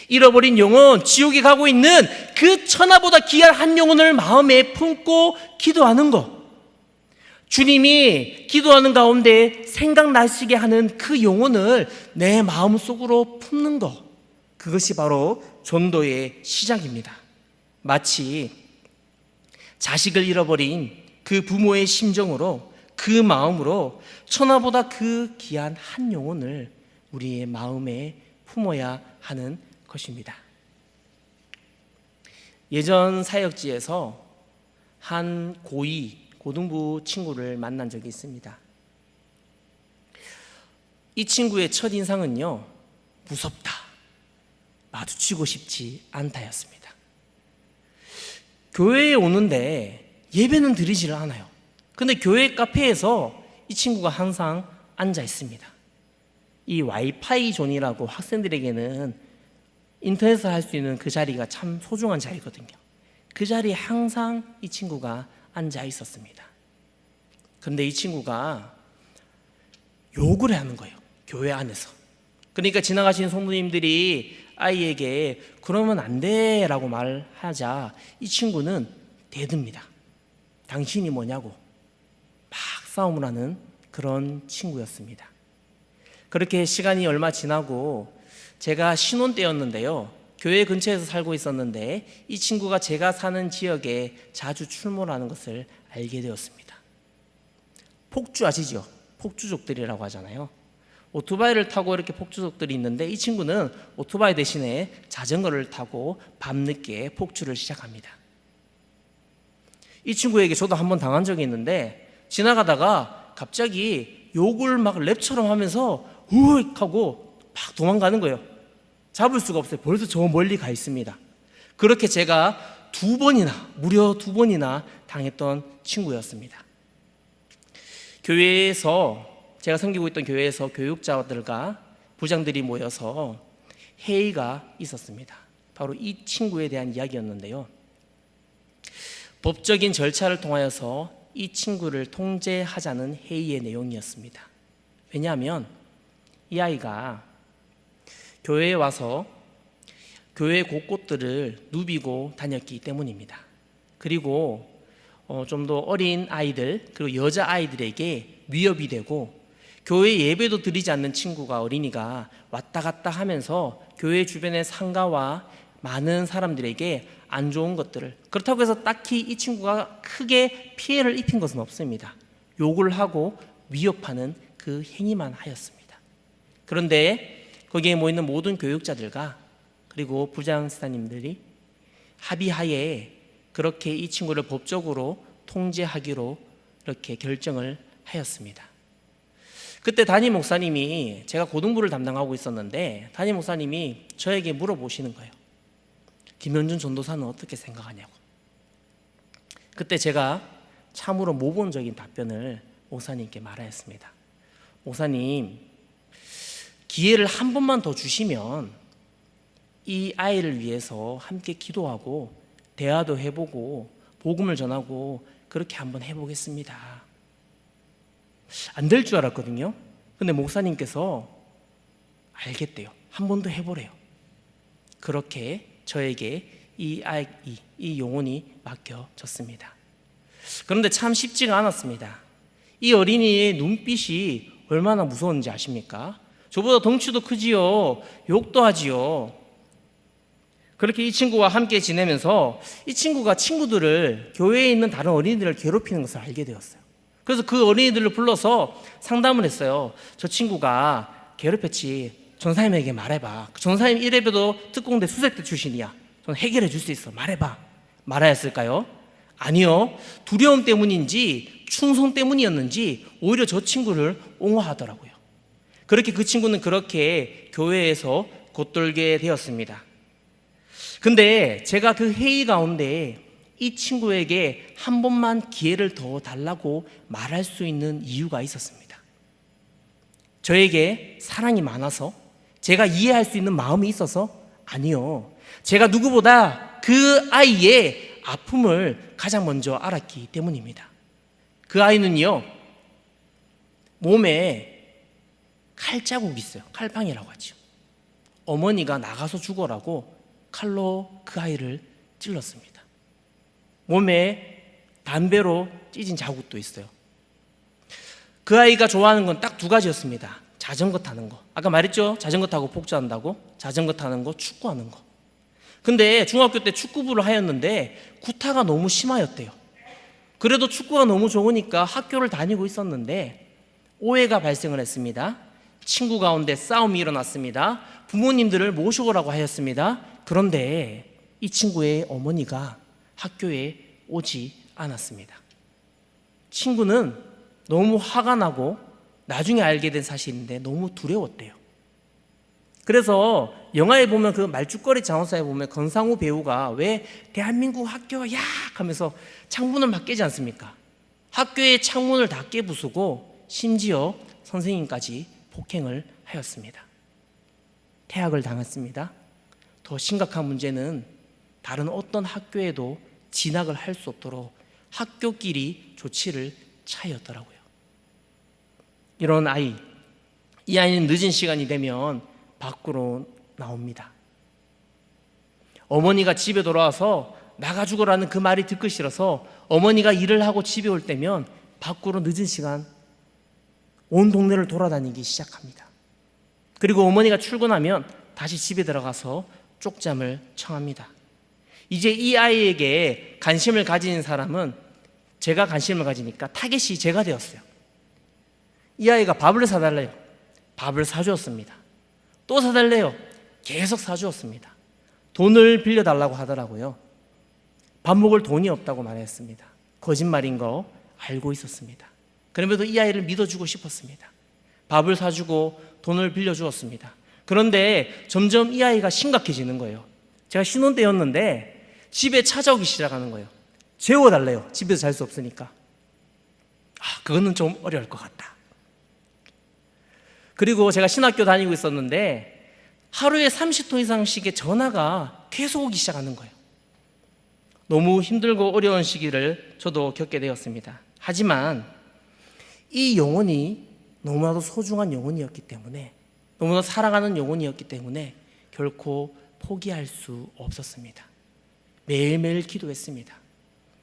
잃어버린 영혼, 지옥에 가고 있는 그 천하보다 귀한 한 영혼을 마음에 품고 기도하는 것, 주님이 기도하는 가운데 생각나시게 하는 그 영혼을 내 마음속으로 품는 것, 그것이 바로 전도의 시작입니다. 마치 자식을 잃어버린 그 부모의 심정으로, 그 마음으로 천하보다 그 귀한 한 영혼을 우리의 마음에 품어야 하는 것입니다. 예전 사역지에서 한 고등부 친구를 만난 적이 있습니다. 이 친구의 첫인상은요, 무섭다, 마주치고 싶지 않다였습니다. 교회에 오는데 예배는 드리지를 않아요. 근데 교회 카페에서 이 친구가 항상 앉아 있습니다. 이 와이파이 존이라고 학생들에게는 인터넷을 할 수 있는 그 자리가 참 소중한 자리거든요. 그 자리에 항상 이 친구가 앉아 있었습니다. 그런데 이 친구가 욕을 하는 거예요, 교회 안에서. 그러니까 지나가시는 성도님들이 아이에게 그러면 안 돼 라고 말하자 이 친구는 대듭니다. 당신이 뭐냐고 막 싸움을 하는 그런 친구였습니다. 그렇게 시간이 얼마 지나고 제가 신혼 때였는데요, 교회 근처에서 살고 있었는데 이 친구가 제가 사는 지역에 자주 출몰하는 것을 알게 되었습니다. 폭주 아시죠? 폭주족들이라고 하잖아요. 오토바이를 타고 이렇게 폭주족들이 있는데 이 친구는 오토바이 대신에 자전거를 타고 밤늦게 폭주를 시작합니다. 이 친구에게 저도 한번 당한 적이 있는데 지나가다가 갑자기 욕을 막 랩처럼 하면서 우익 하고 막 도망가는 거예요. 잡을 수가 없어요. 벌써 저 멀리 가 있습니다. 그렇게 제가 무려 2번이나 당했던 친구였습니다. 제가 섬기고 있던 교회에서 교육자들과 부장들이 모여서 회의가 있었습니다. 바로 이 친구에 대한 이야기였는데요. 법적인 절차를 통하여서 이 친구를 통제하자는 회의의 내용이었습니다. 왜냐하면 이 아이가 교회에 와서 교회 곳곳들을 누비고 다녔기 때문입니다. 그리고 좀 더 어린 아이들 그리고 여자 아이들에게 위협이 되고 교회 예배도 드리지 않는 어린이가 왔다 갔다 하면서 교회 주변의 상가와 많은 사람들에게 안 좋은 것들을, 그렇다고 해서 딱히 이 친구가 크게 피해를 입힌 것은 없습니다. 욕을 하고 위협하는 그 행위만 하였습니다. 그런데 거기에 모이는 모든 교육자들과 그리고 부장 스타님들이 합의하에 그렇게 이 친구를 법적으로 통제하기로 이렇게 결정을 하였습니다. 그때 담임 목사님이, 제가 고등부를 담당하고 있었는데 담임 목사님이 저에게 물어보시는 거예요. 김현준 전도사는 어떻게 생각하냐고. 그때 제가 참으로 모범적인 답변을 목사님께 말하였습니다. 목사님, 기회를 한 번만 더 주시면 이 아이를 위해서 함께 기도하고 대화도 해보고 복음을 전하고 그렇게 한번 해보겠습니다. 안 될 줄 알았거든요. 근데 목사님께서 알겠대요. 한 번 더 해보래요. 그렇게 저에게 이 영혼이 맡겨졌습니다. 그런데 참 쉽지가 않았습니다. 이 어린이의 눈빛이 얼마나 무서운지 아십니까? 저보다 덩치도 크지요. 욕도 하지요. 그렇게 이 친구와 함께 지내면서 이 친구가 친구들을, 교회에 있는 다른 어린이들을 괴롭히는 것을 알게 되었어요. 그래서 그 어린이들을 불러서 상담을 했어요. 저 친구가 괴롭혔지. 전사님에게 말해봐. 전사님 이래봬도 특공대 수색대 출신이야. 전 해결해 줄 수 있어. 말해봐. 말하였을까요? 아니요. 두려움 때문인지 충성 때문이었는지 오히려 저 친구를 옹호하더라고요. 그렇게 그 친구는 그렇게 교회에서 곧돌게 되었습니다. 근데 제가 그 회의 가운데 이 친구에게 한 번만 기회를 더 달라고 말할 수 있는 이유가 있었습니다. 저에게 사랑이 많아서, 제가 이해할 수 있는 마음이 있어서? 아니요. 제가 누구보다 그 아이의 아픔을 가장 먼저 알았기 때문입니다. 그 아이는요, 몸에 칼자국이 있어요. 칼빵이라고 하죠. 어머니가 나가서 죽어라고 칼로 그 아이를 찔렀습니다. 몸에 담배로 찢은 자국도 있어요. 그 아이가 좋아하는 건 딱 2가지였습니다. 자전거 타는 거. 아까 말했죠? 자전거 타고 복주한다고. 자전거 타는 거, 축구하는 거. 근데 중학교 때 축구부를 하였는데 구타가 너무 심하였대요. 그래도 축구가 너무 좋으니까 학교를 다니고 있었는데 오해가 발생을 했습니다. 친구 가운데 싸움이 일어났습니다. 부모님들을 모셔오라고 하였습니다. 그런데 이 친구의 어머니가 학교에 오지 않았습니다. 친구는 너무 화가 나고 나중에 알게 된 사실인데 너무 두려웠대요. 그래서 영화에 보면 그 말죽거리 장원사에 보면 권상우 배우가 왜 대한민국 학교 야 하면서 창문을 막 깨지 않습니까? 학교의 창문을 다 깨부수고 심지어 선생님까지 폭행을 하였습니다. 퇴학을 당했습니다. 더 심각한 문제는 다른 어떤 학교에도 진학을 할 수 없도록 학교끼리 조치를 차였더라고요. 이런 아이, 이 아이는 늦은 시간이 되면 밖으로 나옵니다. 어머니가 집에 돌아와서 나가 죽어라는 그 말이 듣기 싫어서 어머니가 일을 하고 집에 올 때면 밖으로 늦은 시간 온 동네를 돌아다니기 시작합니다. 그리고 어머니가 출근하면 다시 집에 들어가서 쪽잠을 청합니다. 이제 이 아이에게 관심을 가진 사람은 제가 관심을 가지니까 타겟이 제가 되었어요. 이 아이가 밥을 사달래요. 밥을 사주었습니다. 또 사달래요. 계속 사주었습니다. 돈을 빌려달라고 하더라고요. 밥 먹을 돈이 없다고 말했습니다. 거짓말인 거 알고 있었습니다. 그럼에도 이 아이를 믿어주고 싶었습니다. 밥을 사주고 돈을 빌려주었습니다. 그런데 점점 이 아이가 심각해지는 거예요. 제가 신혼 때였는데 집에 찾아오기 시작하는 거예요. 재워달래요. 집에서 잘 수 없으니까. 그거는 좀 어려울 것 같다. 그리고 제가 신학교 다니고 있었는데 하루에 30통 이상씩의 전화가 계속 오기 시작하는 거예요. 너무 힘들고 어려운 시기를 저도 겪게 되었습니다. 하지만 이 영혼이 너무나도 소중한 영혼이었기 때문에, 너무나 사랑하는 영혼이었기 때문에 결코 포기할 수 없었습니다. 매일매일 기도했습니다.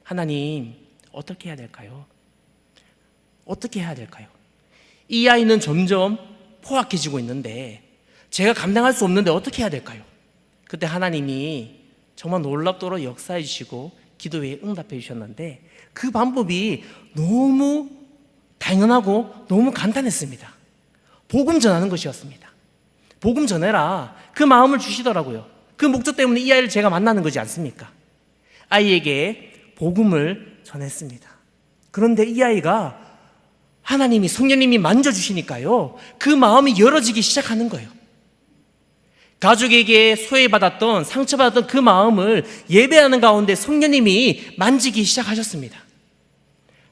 하나님, 어떻게 해야 될까요? 어떻게 해야 될까요? 이 아이는 점점 포악해지고 있는데 제가 감당할 수 없는데 어떻게 해야 될까요? 그때 하나님이 정말 놀랍도록 역사해 주시고 기도에 응답해 주셨는데 그 방법이 너무 당연하고 너무 간단했습니다. 복음 전하는 것이었습니다. 복음 전해라, 그 마음을 주시더라고요. 그 목적 때문에 이 아이를 제가 만나는 거지 않습니까? 아이에게 복음을 전했습니다. 그런데 이 아이가 하나님이, 성령님이 만져주시니까요, 그 마음이 열어지기 시작하는 거예요. 가족에게 소외받았던, 상처받았던 그 마음을 예배하는 가운데 성령님이 만지기 시작하셨습니다.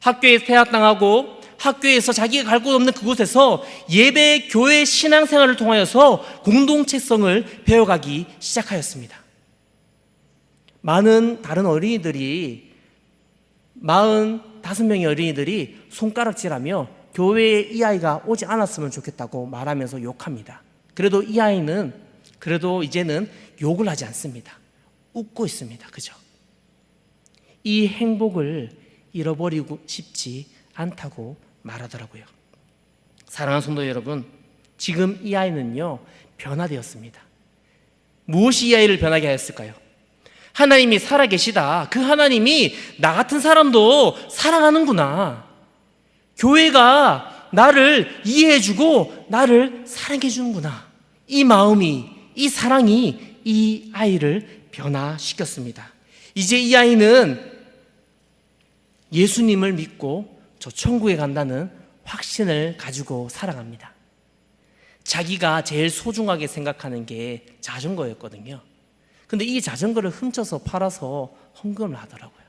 학교에서 퇴학당하고 학교에서 자기가 갈 곳 없는 그곳에서 예배, 교회, 신앙생활을 통하여서 공동체성을 배워가기 시작하였습니다. 많은 다른 어린이들이, 45명의 어린이들이 손가락질하며 교회에 이 아이가 오지 않았으면 좋겠다고 말하면서 욕합니다. 그래도 이 아이는 이제는 욕을 하지 않습니다. 웃고 있습니다. 그죠? 이 행복을 잃어버리고 싶지 않다고 말하더라고요. 사랑하는 성도 여러분, 지금 이 아이는요, 변화되었습니다. 무엇이 이 아이를 변하게 하였을까요? 하나님이 살아계시다. 그 하나님이 나 같은 사람도 사랑하는구나. 교회가 나를 이해해주고 나를 사랑해주는구나. 이 마음이, 이 사랑이 이 아이를 변화시켰습니다. 이제 이 아이는 예수님을 믿고 저 천국에 간다는 확신을 가지고 살아갑니다. 자기가 제일 소중하게 생각하는 게 자전거였거든요. 근데 이 자전거를 훔쳐서 팔아서 헌금을 하더라고요.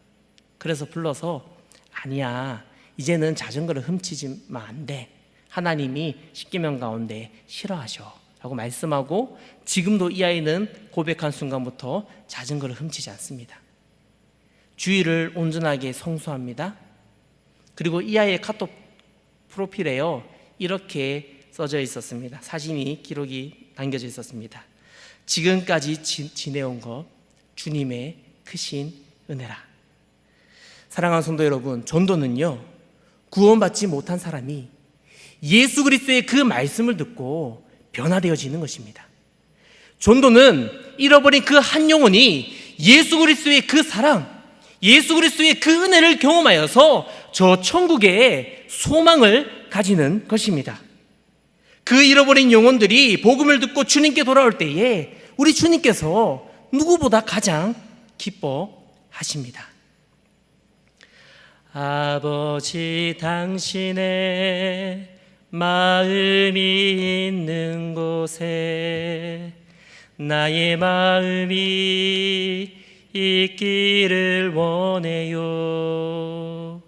그래서 불러서, 아니야, 이제는 자전거를 훔치지면 안 돼. 하나님이 십계명 가운데 싫어하셔 라고 말씀하고, 지금도 이 아이는 고백한 순간부터 자전거를 훔치지 않습니다. 주일을 온전하게 성수합니다. 그리고 이 아이의 카톡 프로필에요, 이렇게 써져 있었습니다. 사진이, 기록이 남겨져 있었습니다. 지금까지 지내온 것 주님의 크신 은혜라. 사랑하는 성도 여러분, 전도는요, 구원받지 못한 사람이 예수 그리스도의 그 말씀을 듣고 변화되어지는 것입니다. 전도는 잃어버린 그 한 영혼이 예수 그리스도의 그 사랑, 예수 그리스도의 그 은혜를 경험하여서 저 천국에 소망을 가지는 것입니다. 그 잃어버린 영혼들이 복음을 듣고 주님께 돌아올 때에 우리 주님께서 누구보다 가장 기뻐하십니다. 아버지, 당신의 마음이 있는 곳에 나의 마음이 있기를 원해요.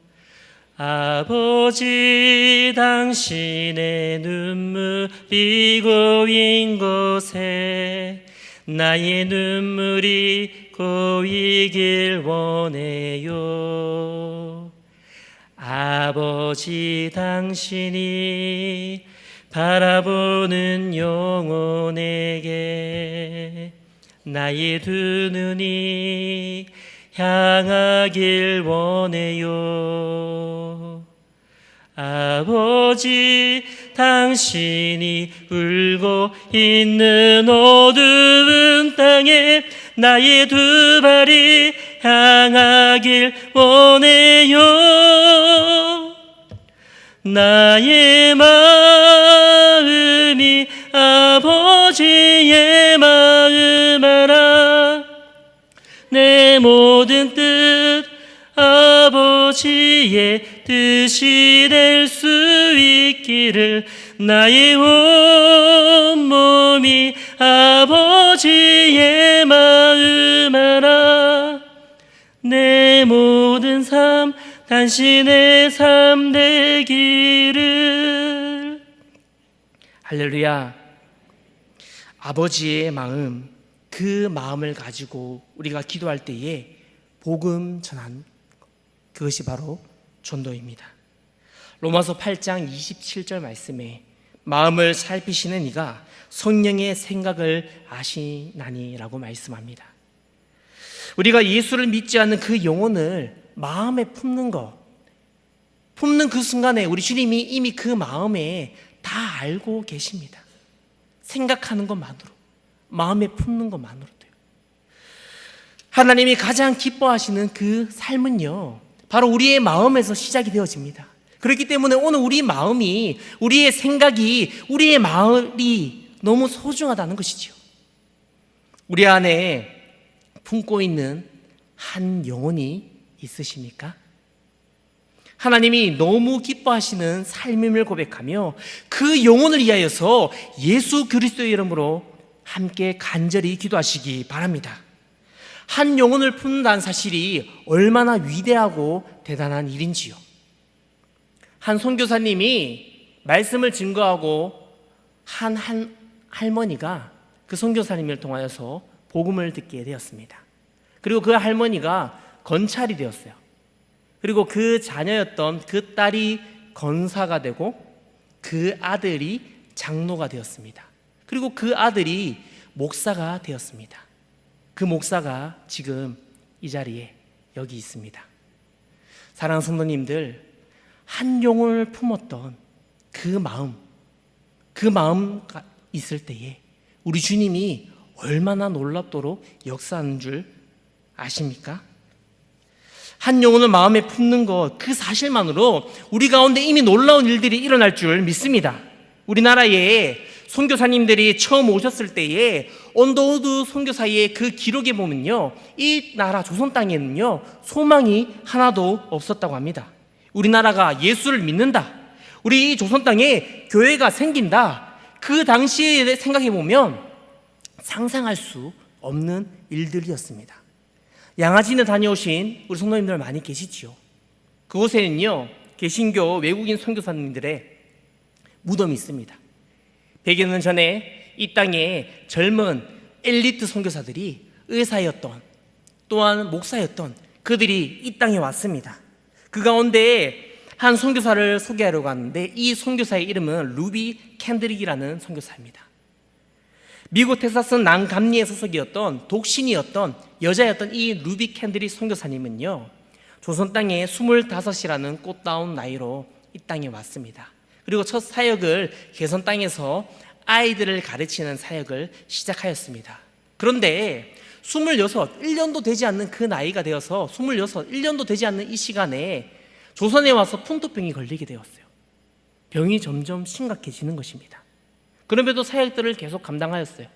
아버지, 당신의 눈물이 고인 곳에 나의 눈물이 고이길 원해요. 아버지, 당신이 바라보는 영혼에게 나의 두 눈이 향하길 원해요. 아버지, 당신이 울고 있는 어두운 땅에 나의 두 발이 향하길 원해요. 나의 마음이 아버지의 마음 알아. 내 모든 뜻 아버지의 뜻이 될 수 있기를 나의 온몸이 아버지의 마음 알아. 모든 삶 당신의 삶 되기를. 할렐루야. 아버지의 마음, 그 마음을 가지고 우리가 기도할 때에 복음 전한, 그것이 바로 전도입니다. 로마서 8장 27절 말씀에 마음을 살피시는 이가 성령의 생각을 아시나니라고 말씀합니다. 우리가 예수를 믿지 않는 그 영혼을 마음에 품는 그 순간에 우리 주님이 이미 그 마음에 다 알고 계십니다. 생각하는 것만으로, 마음에 품는 것만으로도요. 하나님이 가장 기뻐하시는 그 삶은요, 바로 우리의 마음에서 시작이 되어집니다. 그렇기 때문에 오늘 우리 마음이, 우리의 생각이, 우리의 마음이 너무 소중하다는 것이지요. 우리 안에 품고 있는 한 영혼이 있으십니까? 하나님이 너무 기뻐하시는 삶임을 고백하며 그 영혼을 위하여서 예수 그리스도의 이름으로 함께 간절히 기도하시기 바랍니다. 한 영혼을 품는다는 사실이 얼마나 위대하고 대단한 일인지요. 한 선교사님이 말씀을 증거하고 한 할머니가 그 선교사님을 통하여서 복음을 듣게 되었습니다. 그리고 그 할머니가 건찰이 되었어요. 그리고 그 자녀였던 그 딸이 권사가 되고 그 아들이 장로가 되었습니다. 그리고 그 아들이 목사가 되었습니다. 그 목사가 지금 이 자리에 여기 있습니다. 사랑하는 성도님들, 한 영혼을 품었던 그 마음가 있을 때에 우리 주님이 얼마나 놀랍도록 역사하는 줄 아십니까? 한 영혼을 마음에 품는 것, 그 사실만으로 우리 가운데 이미 놀라운 일들이 일어날 줄 믿습니다. 우리나라에 선교사님들이 처음 오셨을 때에 언더우드 선교사의 그 기록에 보면요, 이 나라 조선 땅에는요 소망이 하나도 없었다고 합니다. 우리나라가 예수를 믿는다, 우리 이 조선 땅에 교회가 생긴다, 그 당시에 생각해 보면 상상할 수 없는 일들이었습니다. 양아진에 다녀오신 우리 성도님들 많이 계시지요. 그곳에는요 개신교 외국인 선교사님들의 무덤이 있습니다. 100여 년 전에 이 땅에 젊은 엘리트 선교사들이 의사였던, 또한 목사였던 그들이 이 땅에 왔습니다. 그 가운데 한 선교사를 소개하려고 하는데, 이 선교사의 이름은 루비 캔드릭이라는 선교사입니다. 미국 텍사스 난감리의 소속이었던 독신이었던 여자였던 이 루비 캔드릭 선교사님은요 조선 땅에 25이라는 꽃다운 나이로 이 땅에 왔습니다. 그리고 첫 사역을 개선 땅에서 아이들을 가르치는 사역을 시작하였습니다. 그런데 1년도 되지 않는 그 나이가 되어서 1년도 되지 않는 이 시간에 조선에 와서 풍토병이 걸리게 되었어요. 병이 점점 심각해지는 것입니다. 그럼에도 사역들을 계속 감당하였어요.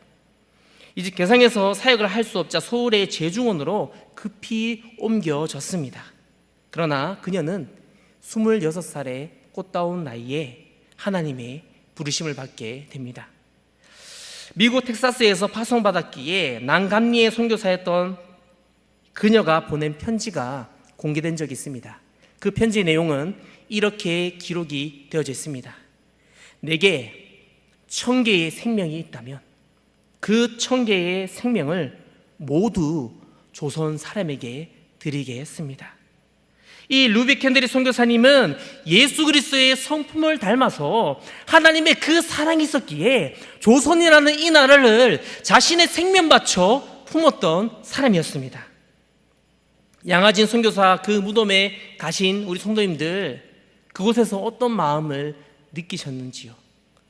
이제 개성에서 사역을 할 수 없자 서울의 제중원으로 급히 옮겨졌습니다. 그러나 그녀는 26살의 꽃다운 나이에 하나님의 부르심을 받게 됩니다. 미국 텍사스에서 파송받았기에 난감리의 선교사였던 그녀가 보낸 편지가 공개된 적이 있습니다. 그 편지 내용은 이렇게 기록이 되어져 있습니다. 내게 1000개의 생명이 있다면 그 1000개의 생명을 모두 조선 사람에게 드리겠습니다. 이 루비 캔드릭 선교사님은 예수 그리스도의 성품을 닮아서 하나님의 그 사랑이 있었기에 조선이라는 이 나라를 자신의 생명 바쳐 품었던 사람이었습니다. 양아진 선교사 그 무덤에 가신 우리 성도님들, 그곳에서 어떤 마음을 느끼셨는지요?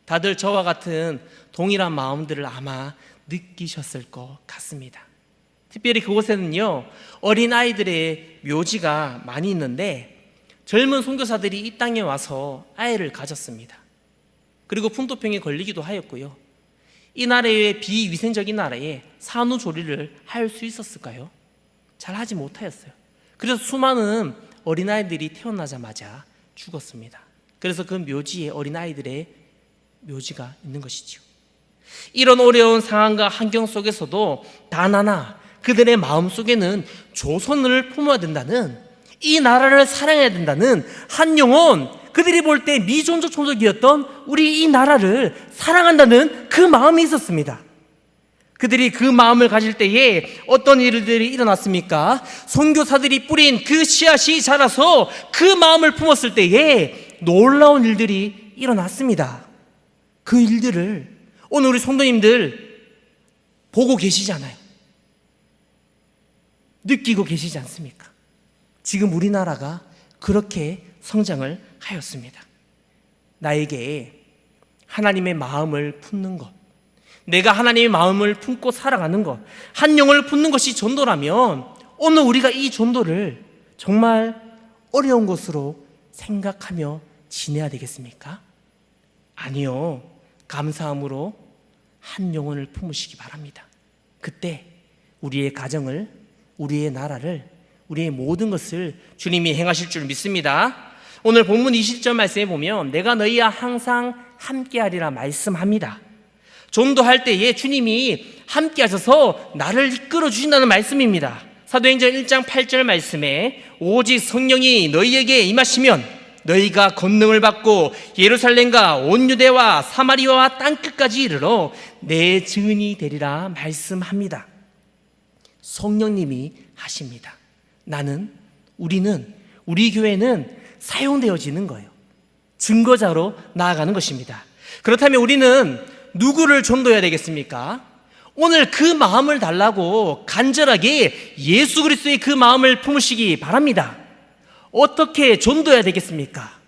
다들 저와 같은 동일한 마음들을 아마 느끼셨을 것 같습니다. 특별히 그곳에는요 어린아이들의 묘지가 많이 있는데, 젊은 선교사들이 이 땅에 와서 아이를 가졌습니다. 그리고 풍토병에 걸리기도 하였고요. 이 나라의 비위생적인 나라에 산후조리를 할 수 있었을까요? 잘 하지 못하였어요. 그래서 수많은 어린아이들이 태어나자마자 죽었습니다. 그래서 그 묘지에 어린아이들의 묘지가 있는 것이죠. 이런 어려운 상황과 환경 속에서도 단 하나 그들의 마음속에는 조선을 품어야 된다는 이 나라를 사랑해야 된다는 한 영혼, 그들이 볼 때 미존족 종족이었던 우리 이 나라를 사랑한다는 그 마음이 있었습니다. 그들이 그 마음을 가질 때에 어떤 일들이 일어났습니까? 선교사들이 뿌린 그 씨앗이 자라서 그 마음을 품었을 때에 놀라운 일들이 일어났습니다. 그 일들을 오늘 우리 성도님들 보고 계시잖아요. 느끼고 계시지 않습니까? 지금 우리나라가 그렇게 성장을 하였습니다. 나에게 하나님의 마음을 품는 것, 내가 하나님의 마음을 품고 살아가는 것, 한 영혼을 품는 것이 전도라면 오늘 우리가 이 전도를 정말 어려운 것으로 생각하며 지내야 되겠습니까? 아니요. 감사함으로 한 영혼을 품으시기 바랍니다. 그때 우리의 가정을, 우리의 나라를, 우리의 모든 것을 주님이 행하실 줄 믿습니다. 오늘 본문 20절 말씀에 보면 내가 너희와 항상 함께하리라 말씀합니다. 전도할 때에 주님이 함께 하셔서 나를 이끌어 주신다는 말씀입니다. 사도행전 1장 8절 말씀에 오직 성령이 너희에게 임하시면 너희가 권능을 받고 예루살렘과 온 유대와 사마리아와 땅끝까지 이르러 내 증인이 되리라 말씀합니다. 성령님이 하십니다. 우리는, 우리 교회는 사용되어지는 거예요. 증거자로 나아가는 것입니다. 그렇다면 우리는 누구를 전도해야 되겠습니까? 오늘 그 마음을 달라고 간절하게 예수 그리스도의 그 마음을 품으시기 바랍니다. 어떻게 전도해야 되겠습니까?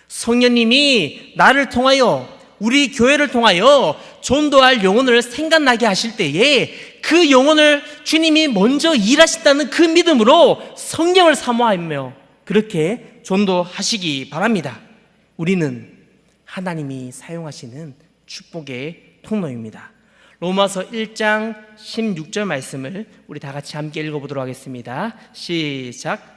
성령님이 나를 통하여, 우리 교회를 통하여 전도할 영혼을 생각나게 하실 때에 그 영혼을 주님이 먼저 일하신다는 그 믿음으로 성령을 사모하며 그렇게 전도하시기 바랍니다. 우리는 하나님이 사용하시는 축복의 통로입니다. 로마서 1장 16절 말씀을 우리 다 같이 함께 읽어보도록 하겠습니다. 시작.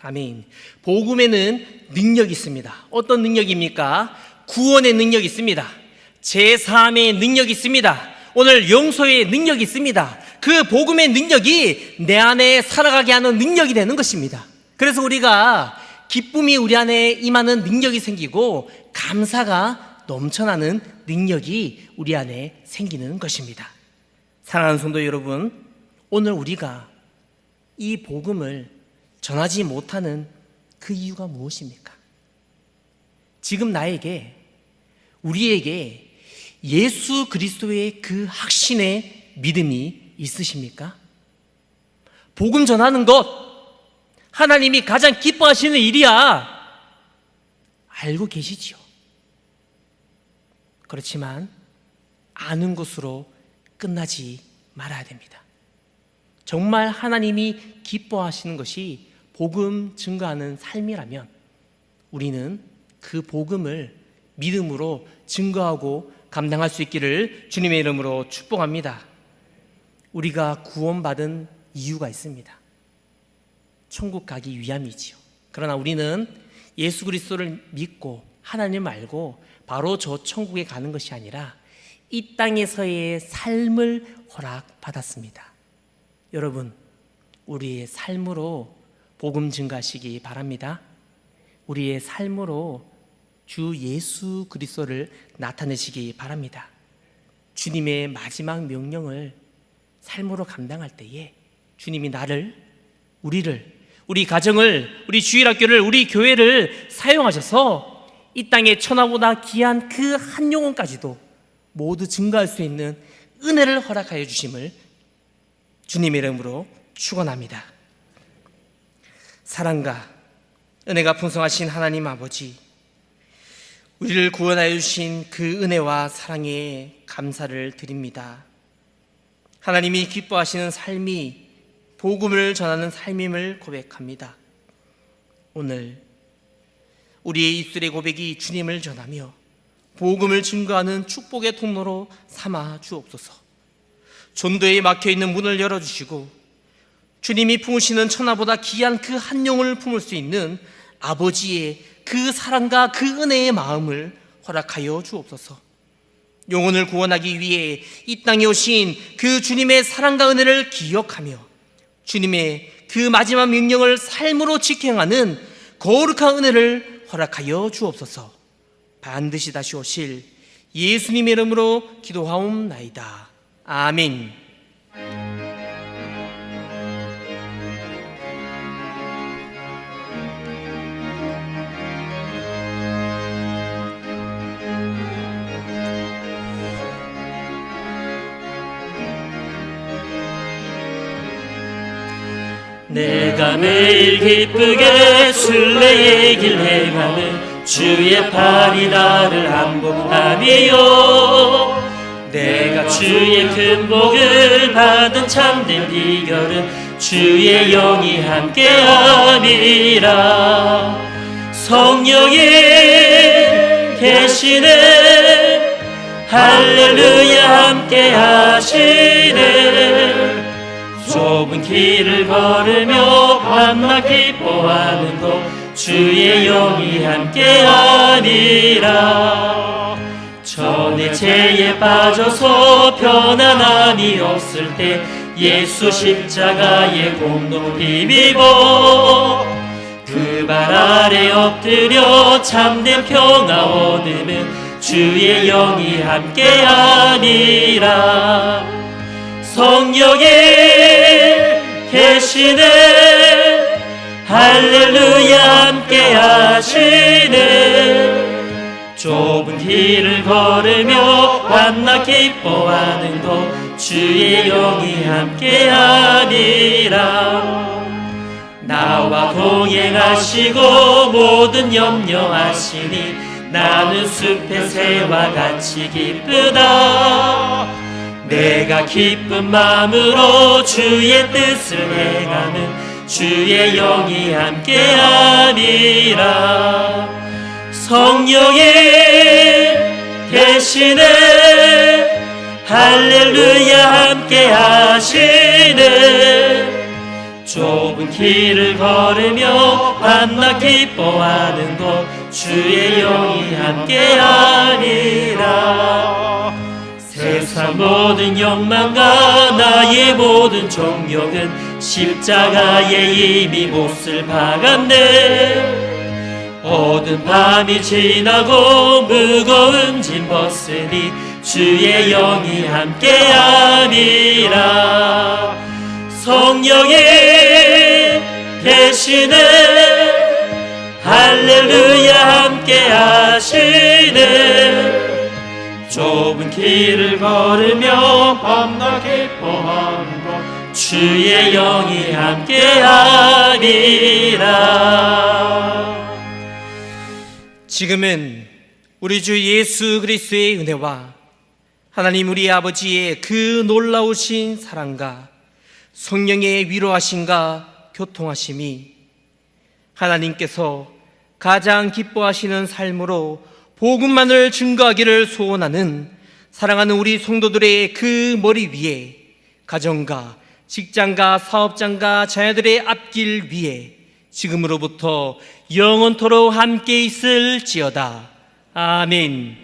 아멘. 복음에는 능력이 있습니다. 어떤 능력입니까? 구원의 능력이 있습니다. 제3의 능력이 있습니다. 오늘 용서의 능력이 있습니다. 그 복음의 능력이 내 안에 살아가게 하는 능력이 되는 것입니다. 그래서 우리가 기쁨이 우리 안에 임하는 능력이 생기고 감사가 넘쳐나는 능력이 우리 안에 생기는 것입니다. 사랑하는 성도 여러분, 오늘 우리가 이 복음을 전하지 못하는 그 이유가 무엇입니까? 지금 나에게, 우리에게 예수 그리스도의 그 확신의 믿음이 있으십니까? 복음 전하는 것, 하나님이 가장 기뻐하시는 일이야. 알고 계시지요. 그렇지만 아는 것으로 끝나지 말아야 됩니다. 정말 하나님이 기뻐하시는 것이 복음 증거하는 삶이라면 우리는 그 복음을 믿음으로 증거하고 감당할 수 있기를 주님의 이름으로 축복합니다. 우리가 구원받은 이유가 있습니다. 천국 가기 위함이지요. 그러나 우리는 예수 그리스도를 믿고 하나님을 알고 바로 저 천국에 가는 것이 아니라 이 땅에서의 삶을 허락받았습니다. 여러분, 우리의 삶으로 복음 증가하시기 바랍니다. 우리의 삶으로 주 예수 그리스도를 나타내시기 바랍니다. 주님의 마지막 명령을 삶으로 감당할 때에 주님이 나를, 우리를, 우리 가정을, 우리 주일학교를, 우리 교회를 사용하셔서 이 땅에 천하보다 귀한 그 한 영혼까지도 모두 증거할 수 있는 은혜를 허락하여 주심을 주님의 이름으로 축원합니다. 사랑과 은혜가 풍성하신 하나님 아버지, 우리를 구원하여 주신 그 은혜와 사랑에 감사를 드립니다. 하나님이 기뻐하시는 삶이 복음을 전하는 삶임을 고백합니다. 오늘 우리의 입술의 고백이 주님을 전하며 복음을 증거하는 축복의 통로로 삼아 주옵소서. 전도에 막혀있는 문을 열어주시고 주님이 품으시는 천하보다 귀한 그 한 영혼을 품을 수 있는 아버지의 그 그 사랑과 그 은혜의 마음을 허락하여 주옵소서. 영혼을 구원하기 위해 이 땅에 오신 그 주님의 사랑과 은혜를 기억하며 주님의 그 마지막 명령을 삶으로 지켜행하는 거룩한 은혜를 허락하여 주옵소서. 반드시 다시 오실 예수님의 이름으로 기도하옵나이다. 아멘. 내가 매일 기쁘게 순례의 길 행하는 주의 팔이 나를 안복하며 내가 주의 큰 복을 받은 참된 비결은 주의 영이 함께함이라. 성령이 계시네 할렐루야 함께하시네. 좁은 길을 걸으며 밤낮 기뻐하는 곳 주의 영이 함께하니라. 전에 죄에 빠져서 편안함이 없을 때 예수 십자가의 공로 힘입어 그 발 아래 엎드려 참된 평화 얻으면 주의 영이 함께하니라. 성령이 계시네 할렐루야 함께하시네. 좁은 길을 걸으며 밤낮 기뻐하는 곳 주의 영이 함께하니라. 나와 동행하시고 모든 염려하시니 나는 숲의 새와 같이 기쁘다. 내가 기쁜 마음으로 주의 뜻을 행하는 주의 영이 함께하니라. 성령이 계시네 할렐루야 함께하시네. 좁은 길을 걸으며 밤낮 기뻐하는 곳 주의 영이 함께하니라. 세상 모든 욕망과 나의 모든 정욕은 십자가에 이미 못을 박았네. 어두운 밤이 지나고 무거운 짐 벗으니 주의 영이 함께하니라. 성령이 계시네 할렐루야 함께하시네. 좁은 길을 걸으며 밤낮 기뻐하는 곳 주의 영이 함께하니라. 지금은 우리 주 예수 그리스도의 은혜와 하나님 우리 아버지의 그 놀라우신 사랑과 성령의 위로하심과 교통하심이 하나님께서 가장 기뻐하시는 삶으로 복음만을 증거하기를 소원하는 사랑하는 우리 성도들의 그 머리 위에 가정과 직장과 사업장과 자녀들의 앞길 위에 지금으로부터 영원토록 함께 있을지어다. 아멘.